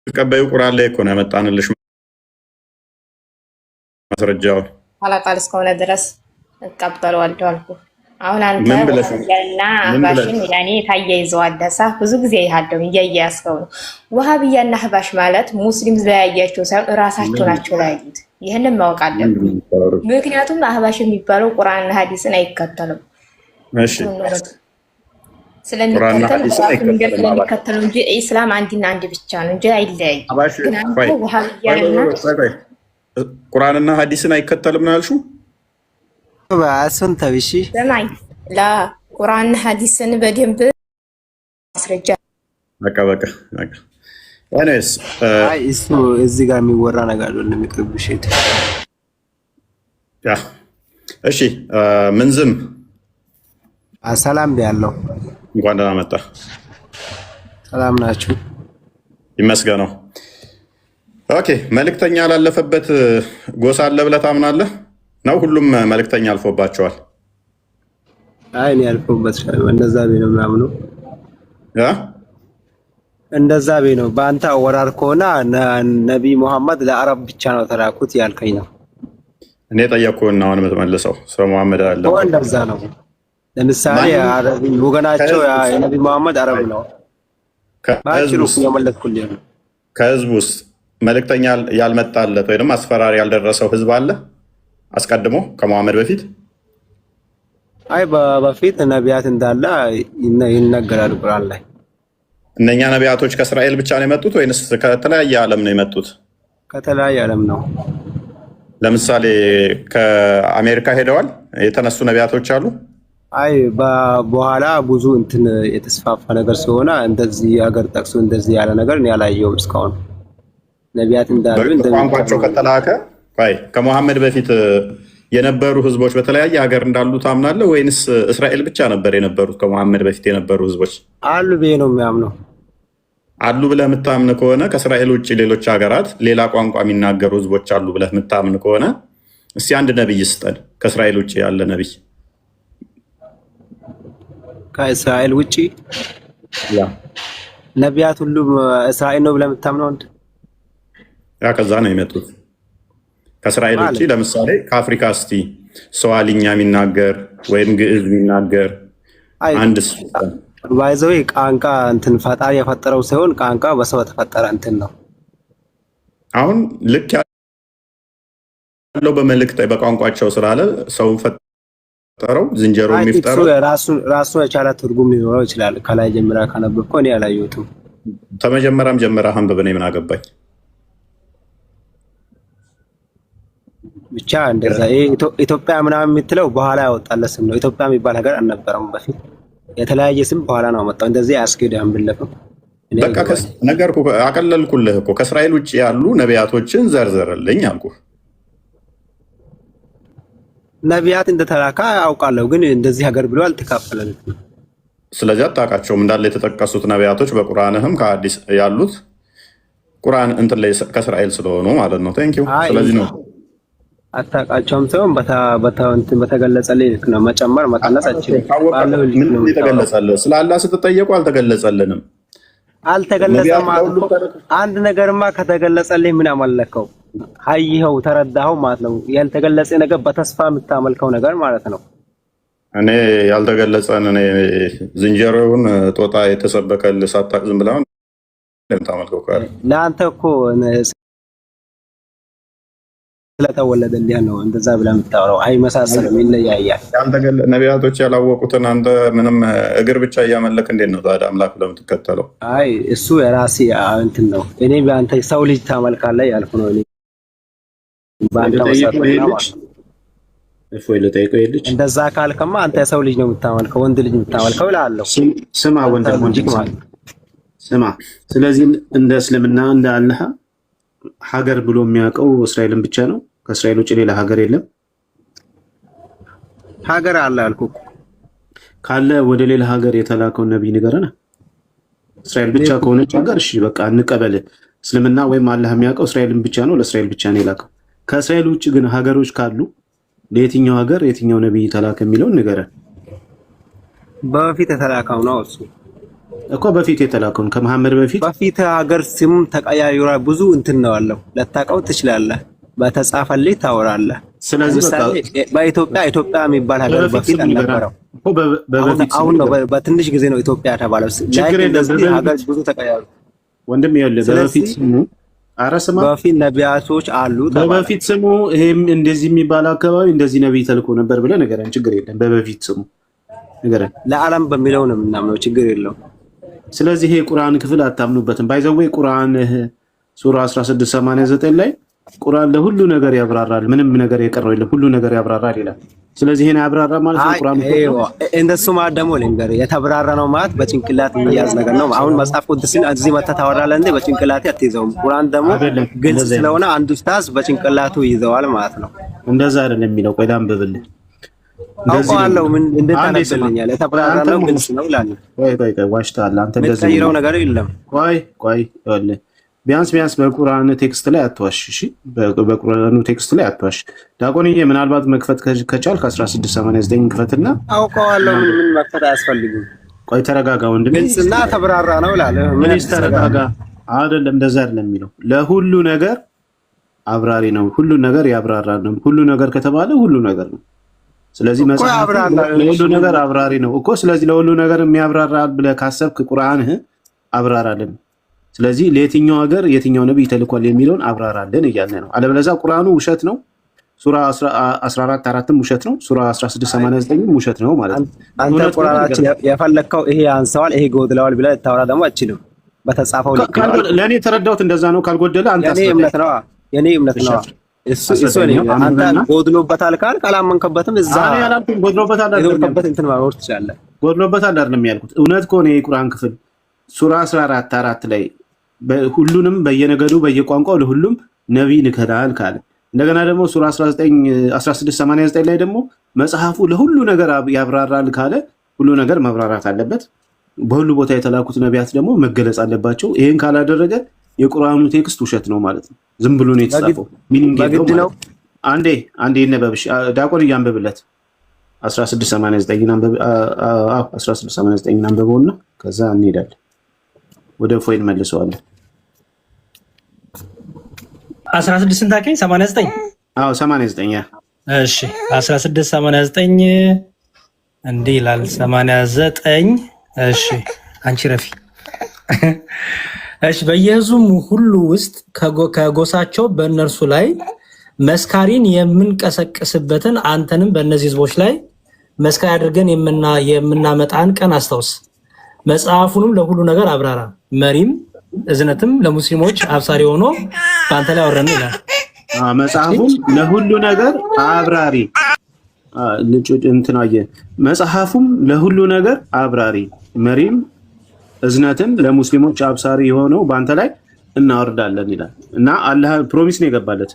የምትቀበይው ቁርአን ላይ እኮ ነው ያመጣንልሽ ማስረጃው። ቃል እስከሆነ ድረስ እቀበለዋለሁ አልኩ። አሁን አንተ ወሃብያና አህባሽን ያኔ ታያይዘዋለህ። ብዙ ጊዜ ይሃደው እያያስከው ነው። ወሃብያና አህባሽ ማለት ሙስሊም ለያያቸው ሳይሆን እራሳቸው ናቸው ለያዩት። ይሄንን ማወቅ አለብን። ምክንያቱም አህባሽ የሚባለው ቁርአንና ሐዲስን አይከተልም። እሺ ስለሚከተለው እንጂ ኢስላም አንድና አንድ ብቻ ነው እንጂ አይለያይም። ግን አንተ ወሃብያና ቁርአንና ሐዲስን አይከተልም ነው ያልሽው? ባሱን ተብሺ ሰማይ ለቁርአን ሐዲስን በደንብ ማስረጃ በቃ እኔስ እሱ እዚህ ጋር የሚወራ ነገር አይደለም። የሚቀርብሽ እሺ ምንዝም ሰላም ቢያለው እንኳን ደህና መጣ። ሰላም ናችሁ? ይመስገነው። ኦኬ መልእክተኛ ላለፈበት ጎሳ አለ ብለህ ታምናለህ ነው? ሁሉም መልእክተኛ አልፎባቸዋል? አይ እኔ አልፎበት እንደዛ ነው ምናምነው እንደዛ ነው። በአንተ አወራር ከሆነ ነብይ መሐመድ ለአረብ ብቻ ነው ተላኩት ያልከኝ ነው። እኔ ጠየቅኩህና አሁን የምትመልሰው ስለ መሐመድ አለ እንደዛ ነው። ለምሳሌ አረብ ወገናቸው የነብይ መሐመድ አረብ ነው። ከህዝብ ውስጥ መልእክተኛ ያልመጣለት ወይም አስፈራሪ ያልደረሰው ህዝብ አለ አስቀድሞ ከመሐመድ በፊት? አይ በፊት ነቢያት እንዳለ ይነገራል ቁርአን ላይ። እነኛ ነቢያቶች ከእስራኤል ብቻ ነው የመጡት ወይንስ ከተለያየ ዓለም ነው የመጡት? ከተለያየ ዓለም ነው። ለምሳሌ ከአሜሪካ ሄደዋል የተነሱ ነቢያቶች አሉ? አይ በኋላ ብዙ እንትን የተስፋፋ ነገር ሲሆን እንደዚህ ሀገር ጠቅሶ እንደዚህ ያለ ነገር እኔ አላየሁም እስካሁን። ነቢያት እንዳሉ ቋንቋቸው ከተላከ ከመሐመድ በፊት የነበሩ ህዝቦች በተለያየ ሀገር እንዳሉ ታምናለህ ወይንስ እስራኤል ብቻ ነበር የነበሩት? ከመሐመድ በፊት የነበሩ ህዝቦች አሉ ብዬ ነው የሚያምነው። አሉ ብለህ የምታምን ከሆነ ከእስራኤል ውጭ ሌሎች ሀገራት ሌላ ቋንቋ የሚናገሩ ህዝቦች አሉ ብለህ የምታምን ከሆነ እስቲ አንድ ነቢይ ስጠን፣ ከእስራኤል ውጭ ያለ ነቢይ። ከእስራኤል ውጭ ነቢያት ሁሉም እስራኤል ነው ብለህ የምታምነው? ያ ከዛ ነው የመጡት ከእስራኤል ውጭ። ለምሳሌ ከአፍሪካ እስቲ ሰዋሊኛ የሚናገር ወይም ግዕዝ የሚናገር አንድ ባይዘው ቋንቋ እንትን ፈጣሪ የፈጠረው ሳይሆን ቋንቋ በሰው የተፈጠረ እንትን ነው። አሁን ልክ ያለው በመልእክት በቋንቋቸው ስላለ ሰው ፈጠረው ዝንጀሮ የሚፈጠረው ራሱ የቻለ ትርጉም ሊኖረው ይችላል። ከላይ ጀምራ ካነበብከው እኔ አላየሁትም። ተመጀመሪያም ጀምራ አንብብ፣ እኔ ምን አገባኝ። ብቻ እንደዛ ኢትዮጵያ ምናምን የምትለው በኋላ ያወጣለት ስም ነው። ኢትዮጵያ የሚባል ሀገር አልነበረም በፊት። የተለያየ ስም በኋላ ነው መጣው። እንደዚህ አያስኬድም ብለፈው በቃ ነገርኩህ፣ አቀለልኩልህ እኮ። ከእስራኤል ውጭ ያሉ ነቢያቶችን ዘርዘርልኝ አልኩህ። ነቢያት እንደተላካ አውቃለሁ፣ ግን እንደዚህ ሀገር ብሎ አልተካፈለልም። ስለዚህ አታውቃቸውም እንዳለ የተጠቀሱት ነቢያቶች በቁርአንህም ከአዲስ ያሉት ቁርአን እንትን ላይ ከእስራኤል ስለሆኑ ማለት ነው። ቴንኪው። ስለዚህ ነው አታውቃቸውም ሳይሆን በተገለጸልህ ልክ ነው መጨመር መቀነስ አችልም። ምን የተገለጸልህ? ስለ አላህ ስትጠየቁ አልተገለጸልንም። አልተገለጸም። አንድ ነገርማ ከተገለጸልህ ምን አመለከው? አየኸው ተረዳኸው ማለት ነው። ያልተገለጸ ነገር በተስፋ የምታመልከው ነገር ማለት ነው። እኔ ያልተገለጸን እኔ ዝንጀሮውን ጦጣ የተሰበከልህ ሳታውቅ ዝም ብለህ የምታመልከው ካለ ለአንተ እኮ ስለተወለደልህ ነው እንደዛ ብለህ የምታወራው። አይመሳሰልም፣ ይለያያል። ነቢያቶች ያላወቁትን አንተ ምንም እግር ብቻ እያመለክ እንዴት ነው ታዲያ አምላክ ብለህ የምትከተለው? አይ እሱ የራሴ እንትን ነው። እኔ በአንተ ሰው ልጅ ታመልካለህ ያልኩ ነው። እኔ በአንተ እንደዛ ካልከማ አንተ ሰው ልጅ ነው የምታመልከው፣ ወንድ ልጅ የምታመልከው እላለሁ። ስማ ወንድም ስማ። ስለዚህ እንደ እስልምና እንደ አላህ ሀገር ብሎ የሚያውቀው እስራኤልን ብቻ ነው። ከእስራኤል ውጭ ሌላ ሀገር የለም። ሀገር አለ አልኩህ። ካለ ወደ ሌላ ሀገር የተላከውን ነቢይ ንገረና። እስራኤል ብቻ ከሆነች ሀገር እሺ በቃ እንቀበል። እስልምና ወይም አላህ የሚያውቀው እስራኤልን ብቻ ነው፣ ለእስራኤል ብቻ ነው የላከው። ከእስራኤል ውጭ ግን ሀገሮች ካሉ ለየትኛው ሀገር የትኛው ነቢይ ተላከ የሚለውን ንገረን። በፊት የተላከው ነው እሱ እኮ በፊት የተላከውን ከመሐመድ በፊት ሀገር ስም ተቀያይሯ ብዙ እንትን ነው አለው። ለታውቀው ትችላለህ፣ በተጻፈልህ ታወራለህ። ስለዚህ በኢትዮጵያ የሚባል ሀገር በፊት አልነበረም። አሁን ነው በትንሽ ጊዜ ነው ኢትዮጵያ ተባለው። ሀገር ብዙ ተቀያይሩ ወንድም ይኸውልህ፣ በፊት ስሙ አረስማ በፊት ነቢያቶች አሉ። በፊት ስሙ ይሄም እንደዚህ የሚባል አካባቢ እንደዚህ ነቢይ ተልኮ ነበር ብለህ ንገረን። ችግር የለም። በፊት ስሙ ንገረን። ለዓለም በሚለው ነው የምናምነው፣ ችግር የለውም። ስለዚህ ይሄ ቁርአን ክፍል አታምኑበትም። ባይዘዌ ቁርአን ሱራ 1689 ላይ ቁርአን ለሁሉ ነገር ያብራራል፣ ምንም ነገር የቀረው የለም፣ ሁሉ ነገር ያብራራል ይላል። ስለዚህ ይሄን ያብራራ ማለት ነው ቁርአን እንደሱ ማለት ደግሞ ልንገርህ፣ የተብራራ ነው ማለት በጭንቅላት የሚያዝ ነገር ነው። አሁን መጽሐፍ ቅዱስን እዚህ መተህ ታወራለህ እንዴ? በጭንቅላት አትይዘውም። ቁርአን ደግሞ ግልጽ ስለሆነ አንዱ ኡስታዝ በጭንቅላቱ ይዘዋል ማለት ነው። እንደዛ አይደለም የሚለው። ቆይ ላንብብልህ። አውቀዋለሁ ምን እንደታነብልኛል። የተብራራ ነው ግልጽ ነው ይላል። ቆይ ዋሽተሃል አንተ። እንደዚህ የሚቀይረው ነገር የለም። ቆይ ይኸውልህ ቢያንስ በቁርአን ቴክስት ላይ አትዋሽ። እሺ በቁርአኑ ቴክስት ላይ አትዋሽ። ዳቆንዬ ምናልባት መክፈት ከቻልክ 1689 ክፈትና። አውቀዋለሁ ምን መክፈት አያስፈልግም። ቆይ ተረጋጋ ወንድሜ። ግልጽና ተብራራ ነው ይላል። ምን ተረጋጋ አይደለም፣ እንደዛ አይደለም የሚለው። ለሁሉ ነገር አብራሪ ነው፣ ሁሉ ነገር ያብራራል ነው። ሁሉ ነገር ከተባለ ሁሉ ነገር ነው። ስለዚህ መጽሐፍ ለሁሉ ነገር አብራሪ ነው እኮ። ስለዚህ ለሁሉ ነገር የሚያብራራ ብለህ ካሰብክ ቁርአንህ አብራራልን። ስለዚህ ለየትኛው ሀገር የትኛው ነብይ ተልኳል የሚለውን አብራራልን እያልን ነው። አለበለዚያ ቁርአኑ ውሸት ነው፣ ሱራ 14:4ም ውሸት ነው፣ ሱራ 16:89ም ውሸት ነው ማለት ነው። አንተ ቁርአናችን የፈለከው ይሄ ያንሰዋል ይሄ ጎድለዋል ብለህ ልታወራ ደግሞ አትችልም። በተጻፈው ለእኔ የተረዳሁት እንደዛ ነው። ካልጎደለ አንተ የኔ እምነት ነው እሱ አንተ ጎድሎበታል ካልክ አላመንከበትም። እዛ ጎድሎበታል እንትን ማወር ትችላለህ። ጎድሎበታል አይደለም ያልኩት። እውነት ከሆነ የቁርአን ክፍል ሱራ 14:4 ላይ ሁሉንም በየነገዱ በየቋንቋው ለሁሉም ነብይ ልከናል ካለ፣ እንደገና ደግሞ ሱራ 16:89 ላይ ደግሞ መጽሐፉ ለሁሉ ነገር ያብራራል ካለ ሁሉ ነገር መብራራት አለበት። በሁሉ ቦታ የተላኩት ነቢያት ደግሞ መገለጽ አለባቸው። ይሄን ካላደረገ የቁርአኑ ቴክስት ውሸት ነው ማለት ነው። ዝም ብሎ ነው የተጻፈው። ሚኒንግ ነው። አንዴ ይነበብሽ ዳቆን እያንበብለት 16:89 አንበብ። 16:89 አንበበውና ከዛ እንሄዳለን ወደ ፎይን መልሰዋለን። 16 እንታከኝ 89 89 ያ እሺ 16:89 እንዲህ ይላል 89 እሺ አንቺ ረፊ እሺ በየህዝቡ ሁሉ ውስጥ ከጎሳቸው በእነርሱ ላይ መስካሪን የምንቀሰቅስበትን አንተንም በእነዚህ ህዝቦች ላይ መስካሪ አድርገን የምናመጣን ቀን አስታውስ። መጽሐፉንም ለሁሉ ነገር አብራራ፣ መሪም እዝነትም ለሙስሊሞች አብሳሪ ሆኖ በአንተ ላይ አወረን ይላል። መጽሐፉም ለሁሉ ነገር አብራሪ መጽሐፉም ለሁሉ ነገር አብራሪ መሪም እዝነትን ለሙስሊሞች አብሳሪ የሆነው በአንተ ላይ እናወርዳለን ይላል እና አላህ ፕሮሚስ ነው የገባለት።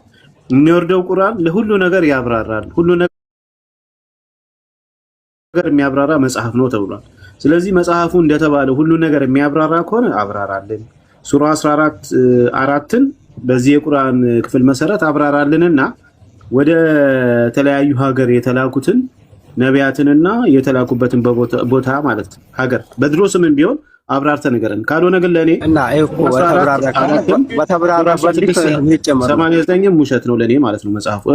የሚወርደው ቁርአን ለሁሉ ነገር ያብራራል፣ ሁሉ ነገር የሚያብራራ መጽሐፍ ነው ተብሏል። ስለዚህ መጽሐፉ እንደተባለ ሁሉ ነገር የሚያብራራ ከሆነ አብራራልን። ሱራ 14:4ን በዚህ የቁርአን ክፍል መሰረት አብራራልንና ወደ ተለያዩ ሀገር የተላኩትን ነቢያትንና የተላኩበትን ቦታ ማለት ሀገር በድሮ ስምም ቢሆን አብራርተ ነገርን ካልሆነ ግን ለኔ እና እኮ በተብራራበት ልክ ይጨመራል። 89ም ውሸት ነው ለኔ ማለት ነው መጽሐፉ።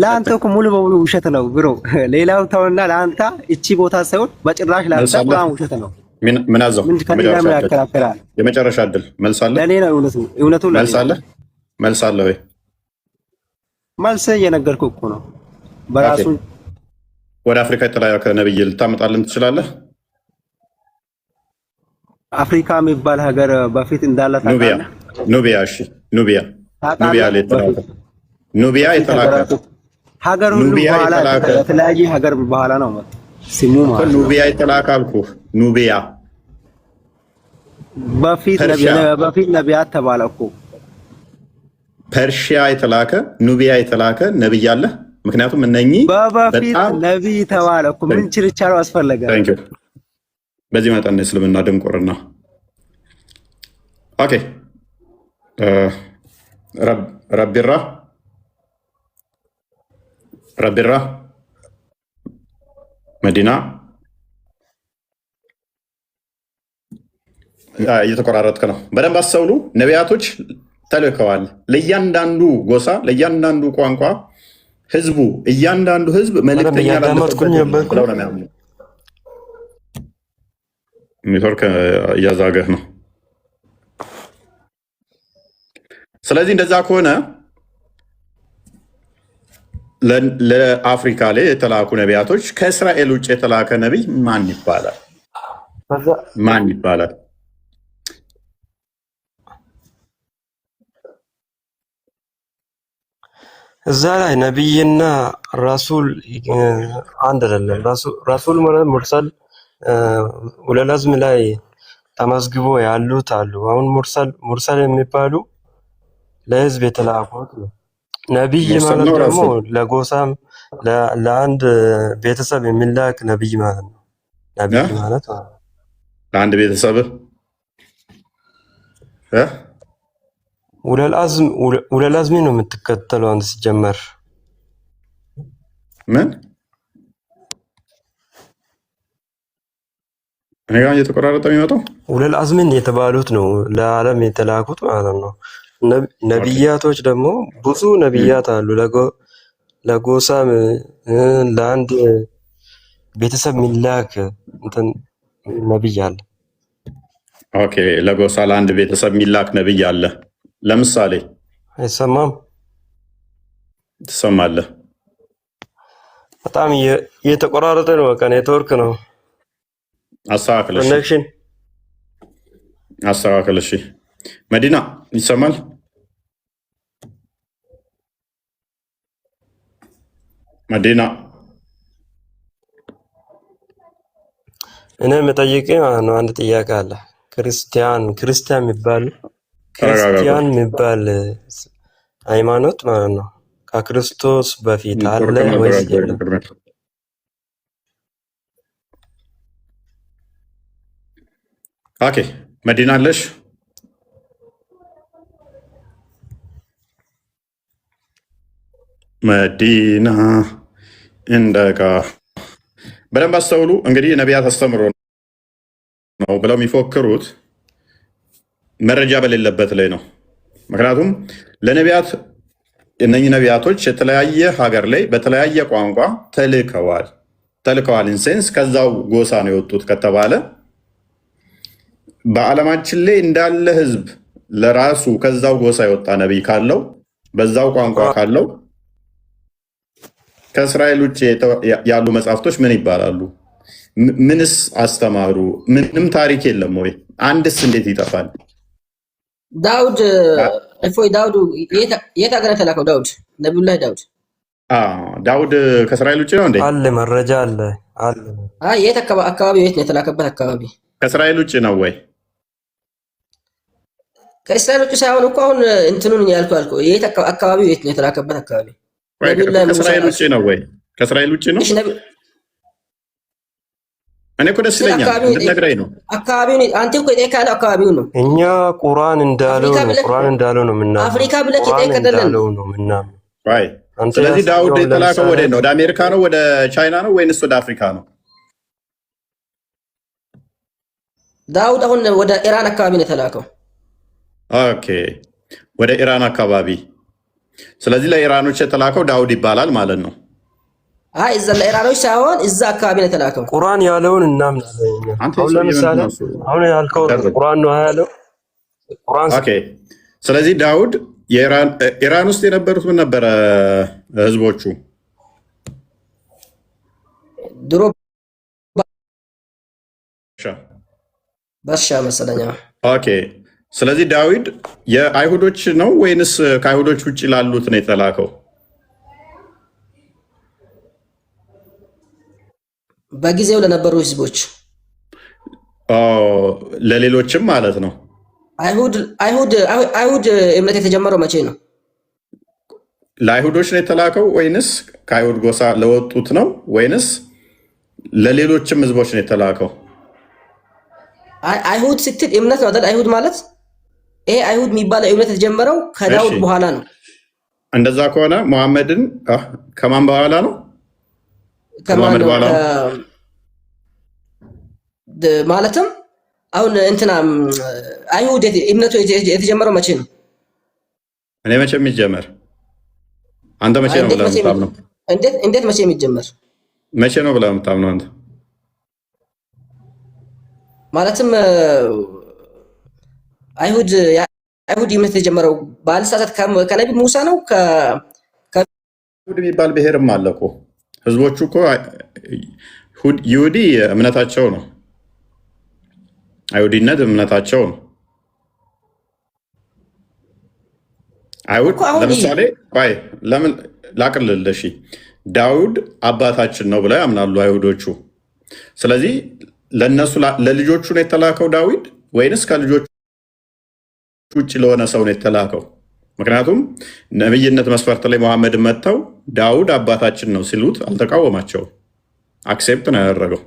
ለአንተ እኮ ሙሉ በሙሉ ውሸት ነው ብሮ። ሌላው ተውና ለአንተ እቺ ቦታ ሳይሆን በጭራሽ ለአንተ ቁርአን ውሸት ነው። ምን አዘው የመጨረሻ እድል መልሳለህ? ለኔ ነው እውነቱ መልሳለህ? መልሳለህ ወይ? መልስ እየነገርኩህ እኮ ነው። በራሱ ወደ አፍሪካ የተላከ ነብይ ልታመጣልን ትችላለህ? አፍሪካ የሚባል ሀገር በፊት እንዳለ ታውቃለህ? ኑቢያ። እሺ ኑቢያ የተላከ ሀገር ሁሉ በኋላ የተለያየ ሀገር በኋላ ነው ስሙ ማለት ነው። ኑቢያ የተላከ አልኩህ። ኑቢያ በፊት ነቢያት ተባለ እኮ። ፐርሺያ የተላከ ኑቢያ የተላከ ነብይ አለ። ምክንያቱም እነኚህ በፊት ነብይ ተባለ እኮ። ምን ችርቻሮ አስፈለገ? በዚህ መጠን እስልምና ድንቁርና። ኦኬ ረቢራ መዲና እየተቆራረጥክ ነው። በደንብ አስተውሉ። ነቢያቶች ተልከዋል ለእያንዳንዱ ጎሳ፣ ለእያንዳንዱ ቋንቋ ህዝቡ፣ እያንዳንዱ ህዝብ መልእክተኛ ብለው ነው የሚያምኑ። ኔትወርክ እያዛገህ ነው። ስለዚህ እንደዛ ከሆነ ለአፍሪካ ላይ የተላኩ ነቢያቶች ከእስራኤል ውጭ የተላከ ነቢይ ማን ይባላል? ማን ይባላል? እዛ ላይ ነቢይና ራሱል አንድ አይደለም። ራሱል ማለት ሙርሰል ኡለልአዝም ላይ ተመዝግቦ ያሉት አሉ። አሁን ሙርሰል የሚባሉ ለህዝብ የተላኩት ነው። ነቢይ ማለት ደግሞ ለጎሳም ለአንድ ቤተሰብ የሚላክ ነቢይ ማለት ነው። ነቢይ ማለት ለአንድ ቤተሰብ ኡለልአዝም ነው የምትከተለው አንተ ሲጀመር። ምን እኔ ጋር እየተቆራረጠ የሚመጣው ኡለልአዝምን የተባሉት ነው ለዓለም የተላኩት ማለት ነው። ነቢያቶች ደግሞ ብዙ ነቢያት አሉ። ለጎሳም ለአንድ ቤተሰብ የሚላክ እንትን ነቢይ አለ። ኦኬ ለጎሳ ለአንድ ቤተሰብ የሚላክ ነብይ አለ። ለምሳሌ አይሰማም? ትሰማለህ? በጣም እየተቆራረጠ ነው። በቃ ኔትወርክ ነው። አስተካክል። እሺ መዲና ይሰማል? መዲና እኔ የምጠይቅ ነው። አንድ ጥያቄ አለ። ክርስቲያን የሚባል ሃይማኖት ማለት ነው ከክርስቶስ በፊት አለ ወይስ የለም? ኦኬ መዲና አለሽ? መዲና እንደጋ በደንብ አስተውሉ። እንግዲህ ነቢያት አስተምሮ ነው ብለው የሚፎክሩት መረጃ በሌለበት ላይ ነው። ምክንያቱም ለነቢያት እነኚህ ነቢያቶች የተለያየ ሀገር ላይ በተለያየ ቋንቋ ተልከዋል። ኢንሴንስ ከዛው ጎሳ ነው የወጡት ከተባለ በዓለማችን ላይ እንዳለ ህዝብ ለራሱ ከዛው ጎሳ የወጣ ነቢይ ካለው በዛው ቋንቋ ካለው ከእስራኤል ውጭ ያሉ መጽሐፍቶች ምን ይባላሉ? ምንስ አስተማሩ? ምንም ታሪክ የለም ወይ? አንድስ እንዴት ይጠፋል? ዳውድ የት ሀገር የተላከው? ነቢዩላህ ዳውድ ከእስራኤል ውጭ ነው እንዴ? አለ መረጃ አለ። የት አካባቢ? የት ነው የተላከበት አካባቢ? ከእስራኤል ውጭ ነው ወይ? ከእስራኤል ውጭ ሳይሆን እኮ አሁን እንትኑን ያልኩ የት አካባቢ? የት ነው የተላከበት አካባቢ? ከእስራኤል ውጭ ነው ወይ? ከእስራኤል ውጭ ነው። እኔ እኮ ደስ ይለኛል እንድትነግረኝ ነው። አካባቢውን አንተ እኮ የጠየቀህ አካባቢውን ነው። እኛ ቁርአን እንዳለው ነው ምናምን አፍሪካ ብለህ የጠየቀህ ነው ምናምን። ስለዚህ ዳውድ የተላከው ወደ ነው? ወደ አሜሪካ ነው? ወደ ቻይና ነው ወይንስ ወደ አፍሪካ ነው? ዳውድ አሁን ወደ ኢራን አካባቢ ነው የተላከው። ኦኬ ወደ ኢራን አካባቢ። ስለዚህ ለኢራኖች የተላከው ዳውድ ይባላል ማለት ነው። እዛ ለኢራኖች ሳይሆን እዛ አካባቢ ነው የተላከው። ቁርአን ያለውን እናምናለን። አሁን ለምሳሌ አሁን ያልከው ቁርአን ነው ያለው። ኦኬ ስለዚህ ዳውድ ኢራን ውስጥ የነበሩት ምን ነበረ ህዝቦቹ? ድሮ በርሻ መሰለኛ። ኦኬ ስለዚህ ዳዊት የአይሁዶች ነው ወይንስ ከአይሁዶች ውጭ ላሉት ነው የተላከው? በጊዜው ለነበሩ ህዝቦች ለሌሎችም ማለት ነው። አይሁድ እምነት የተጀመረው መቼ ነው? ለአይሁዶች ነው የተላከው ወይንስ ከአይሁድ ጎሳ ለወጡት ነው ወይንስ ለሌሎችም ህዝቦች ነው የተላከው? አይሁድ ስትል እምነት ነው አይደል? አይሁድ ማለት ይሄ አይሁድ የሚባለው እምነት የተጀመረው ከዳውድ በኋላ ነው። እንደዛ ከሆነ መሐመድን ከማን በኋላ ነው? ከመሐመድ በኋላ ማለትም አሁን እንትና አይሁድ እምነቱ የተጀመረው መቼ ነው? እኔ መቼ የሚጀመር አንተ መቼ ነው ብለህ የምታምነው? እንዴት መቼ የሚጀመር መቼ ነው ብለህ የምታምነው አንተ? ማለትም አይሁድ እምነት የተጀመረው ባልሳሳት ከነቢ ሙሳ ነው። አይሁድ የሚባል ብሔርም አለ እኮ ህዝቦቹ እኮ ይሁዲ እምነታቸው ነው። አይሁዲነት እምነታቸው ነው። አይሁድ ለምሳሌ ለምን ላቅልልሽ፣ ዳውድ አባታችን ነው ብለው ያምናሉ አይሁዶቹ። ስለዚህ ለነሱ ለልጆቹ ነው የተላከው ዳዊት ወይንስ ከልጆቹ ውጭ ለሆነ ሰው ነው የተላከው? ምክንያቱም ነብይነት መስፈርት ላይ መሐመድ መጥተው ዳውድ አባታችን ነው ሲሉት አልተቃወማቸውም፣ አክሴፕት ነው ያደረገው።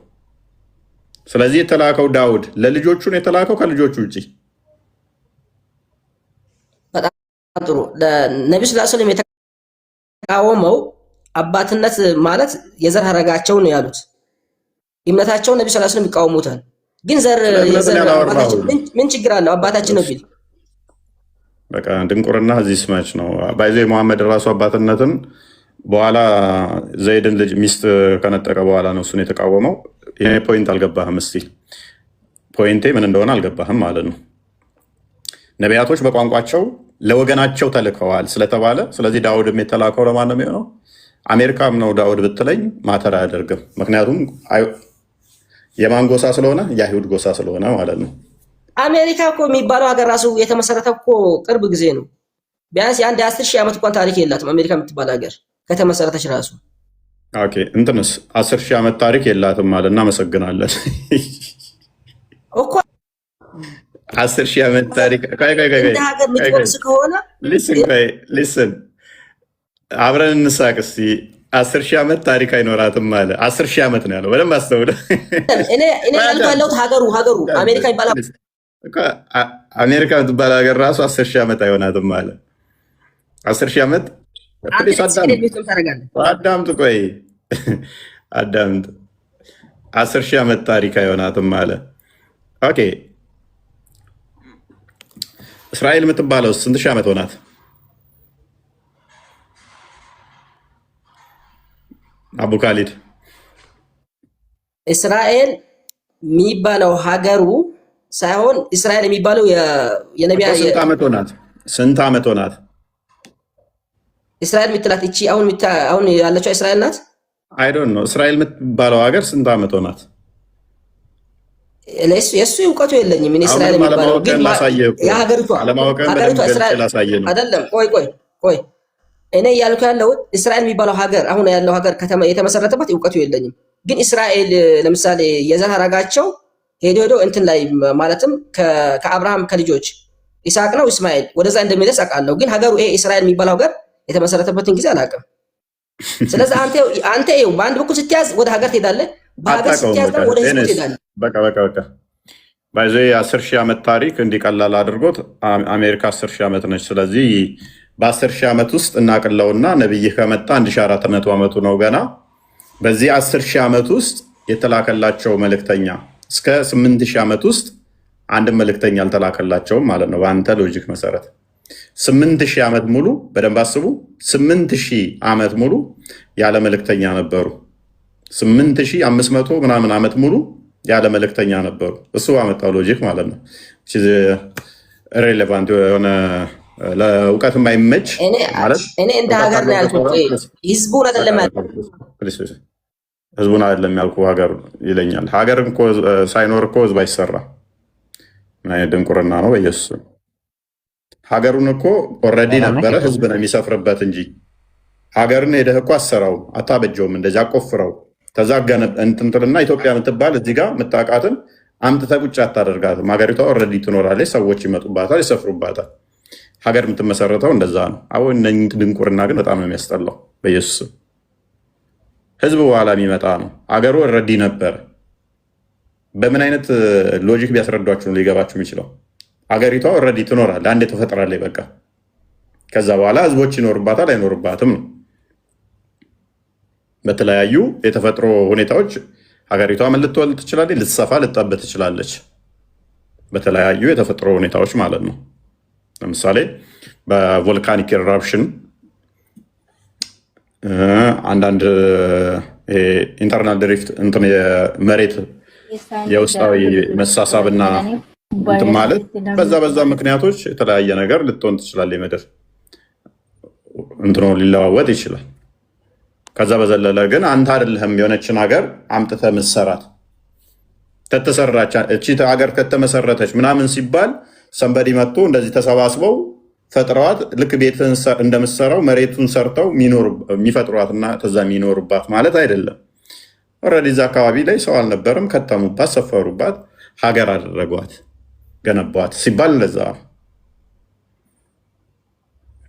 ስለዚህ የተላከው ዳውድ ለልጆቹ ነው የተላከው ከልጆቹ ውጭ? በጣም ጥሩ። ነቢ ስ ስለም የተቃወመው አባትነት ማለት የዘር ሀረጋቸው ነው ያሉት። እምነታቸውን ነቢ ስ ስለም ይቃወሙታል። ግን ምን ችግር አለው አባታችን ነው ቢል? በቃ ድንቁርና እዚህ ስማች ነው ባይዞ የመሐመድ ራሱ አባትነትን በኋላ ዘይድን ልጅ ሚስት ከነጠቀ በኋላ ነው እሱን የተቃወመው። ይሄ ፖይንት አልገባህም። እስቲ ፖይንቴ ምን እንደሆነ አልገባህም ማለት ነው። ነቢያቶች በቋንቋቸው ለወገናቸው ተልከዋል ስለተባለ፣ ስለዚህ ዳውድም የተላከው ለማን ነው የሚሆነው? አሜሪካም ነው ዳውድ ብትለኝ ማተር አያደርግም። ምክንያቱም የማን ጎሳ ስለሆነ? የአይሁድ ጎሳ ስለሆነ ማለት ነው። አሜሪካ እኮ የሚባለው ሀገር ራሱ የተመሰረተ እኮ ቅርብ ጊዜ ነው። ቢያንስ የአንድ 10,000 ዓመት እንኳን ታሪክ የላትም አሜሪካ የምትባል ሀገር ከተመሰረተች ራሱ። ኦኬ እንትንስ 10,000 ዓመት ታሪክ የላትም ማለት እናመሰግናለን እኮ 10,000 ዓመት ታሪክ እንደ ሀገር የምትወርስ ከሆነ ሊስን አብረን እንሳቅ እስኪ። 10,000 ዓመት ታሪክ አይኖራትም አለ። 10,000 ዓመት ነው ያለው። በደንብ አስተውለ። እኔ ያልኩ ያለሁት ሀገሩ አሜሪካ ይባላል። አሜሪካ የምትባል ሀገር ራሱ 10,000 ዓመት አይሆናትም አለ። 10,000 ዓመት አዳምጥ፣ ቆይ አዳምጥ። 10,000 ዓመት ታሪክ አይሆናትም አለ። ኦኬ እስራኤል የምትባለው ስንት ሺህ ዓመት ሆናት? አቡ ካሊድ እስራኤል የሚባለው ሀገሩ ሳይሆን እስራኤል የሚባለው የነቢያ ስንት ዓመት ሆናት? ስንት ዓመት ሆናት? እስራኤል የምትላት እቺ አሁን ያለችው እስራኤል ናት። አይ ዶንት ኖ እስራኤል የምትባለው ሀገር ስንት ዓመት ሆናት? የእሱ እውቀቱ የለኝም። እኔ እስራኤል የሚባለው ግን የሀገሪቷ እስራኤል አይደለም። ቆይ እኔ እያልኩ ያለሁት እስራኤል የሚባለው ሀገር አሁን ያለው ሀገር የተመሰረተበት እውቀቱ የለኝም። ግን እስራኤል ለምሳሌ የዘር ሐረጋቸው ሄዶ እንትን ላይ ማለትም ከአብርሃም ከልጆች ይስሐቅ ነው እስማኤል ወደዛ እንደሚደርስ አውቃለሁ። ግን ሀገሩ ይሄ እስራኤል የሚባለው ሀገር የተመሰረተበትን ጊዜ አላውቅም። ስለዚህ አንተ ይኸው በአንድ በኩል ስትያዝ ወደ ሀገር ትሄዳለህ፣ በሀገር ስትያዝ ደግሞ ወደ ህዝብ ትሄዳለህ። በቃ ባይዘ 10,000 ዓመት ታሪክ እንዲቀላል አድርጎት አሜሪካ 10,000 ዓመት ነች። ስለዚህ በ10,000 ዓመት ውስጥ እናቅለውና ነብይህ ከመጣ 1400 ዓመቱ ነው ገና። በዚህ 10,000 ዓመት ውስጥ የተላከላቸው መልእክተኛ እስከ 8,000 ዓመት ውስጥ አንድ መልእክተኛ አልተላከላቸውም ማለት ነው። በአንተ ሎጂክ መሰረት 8,000 ዓመት ሙሉ በደንብ አስቡ። 8,000 ዓመት ሙሉ ያለ መልእክተኛ ነበሩ። 8,500 ምናምን ዓመት ሙሉ ያለ መልእክተኛ ነበሩ። እሱ አመጣው ሎጂክ ማለት ነው። ሬሌቫንት የሆነ ለእውቀት የማይመች ማለት እኔ እንደ ሀገር ነው ያልኩት። ህዝቡን አይደለም ህዝቡን አይደለም ያልኩ ሀገር ይለኛል። ሀገር እኮ ሳይኖር እኮ ህዝብ አይሰራ። ምን አይነት ድንቁርና ነው በኢየሱስ። ሀገሩን እኮ ኦልሬዲ ነበረ፣ ህዝብ ነው የሚሰፍርበት እንጂ ሀገርን ሄደህ እኮ አሰራው አታበጀውም። እንደዚያ አቆፍረው ተዛገነ እንትንትልና ኢትዮጵያ የምትባል እዚህ ጋር የምታውቃትን አምጥተህ ቁጭ አታደርጋትም። ሀገሪቷ ኦልሬዲ ትኖራለች፣ ሰዎች ይመጡባታል፣ ይሰፍሩባታል። ሀገር የምትመሰረተው እንደዛ ነው። አሁን እነኝህ ድንቁርና ግን በጣም ነው የሚያስጠላው በኢየሱስ። ህዝብ በኋላ የሚመጣ ነው። ሀገሩ ኦልሬዲ ነበረ። በምን አይነት ሎጂክ ቢያስረዷችሁ ነው ሊገባችሁ የሚችለው? ሀገሪቷ ኦልሬዲ ትኖራለች፣ አንዴ ትፈጥራለች በቃ። ከዛ በኋላ ህዝቦች ይኖርባታል አይኖርባትም ነው። በተለያዩ የተፈጥሮ ሁኔታዎች ሀገሪቷ ምን ልትወልድ ትችላለች? ልትሰፋ ልትጠብ ትችላለች። በተለያዩ የተፈጥሮ ሁኔታዎች ማለት ነው። ለምሳሌ በቮልካኒክ ኢራፕሽን አንዳንድ ኢንተርናል ድሪፍት እንትን የመሬት የውስጣዊ መሳሳብና እንትን ማለት በዛ ምክንያቶች የተለያየ ነገር ልትሆን ትችላለች። ምድር እንትኖ ሊለዋወጥ ይችላል። ከዛ በዘለለ ግን አንተ አይደለህም የሆነችን ሀገር አምጥተህ ምሰራት ከተሰራች እቺ ሀገር ከተመሰረተች ምናምን ሲባል ሰንበዲ መጥቶ እንደዚህ ተሰባስበው ፈጥረዋት ልክ ቤትን እንደምሰራው መሬቱን ሰርተው የሚፈጥሯትና ተዛ የሚኖሩባት ማለት አይደለም። ኦልሬዲ እዛ አካባቢ ላይ ሰው አልነበርም፣ ከተሙባት፣ ሰፈሩባት፣ ሀገር አደረጓት፣ ገነቧት ሲባል እንደዛ ነው።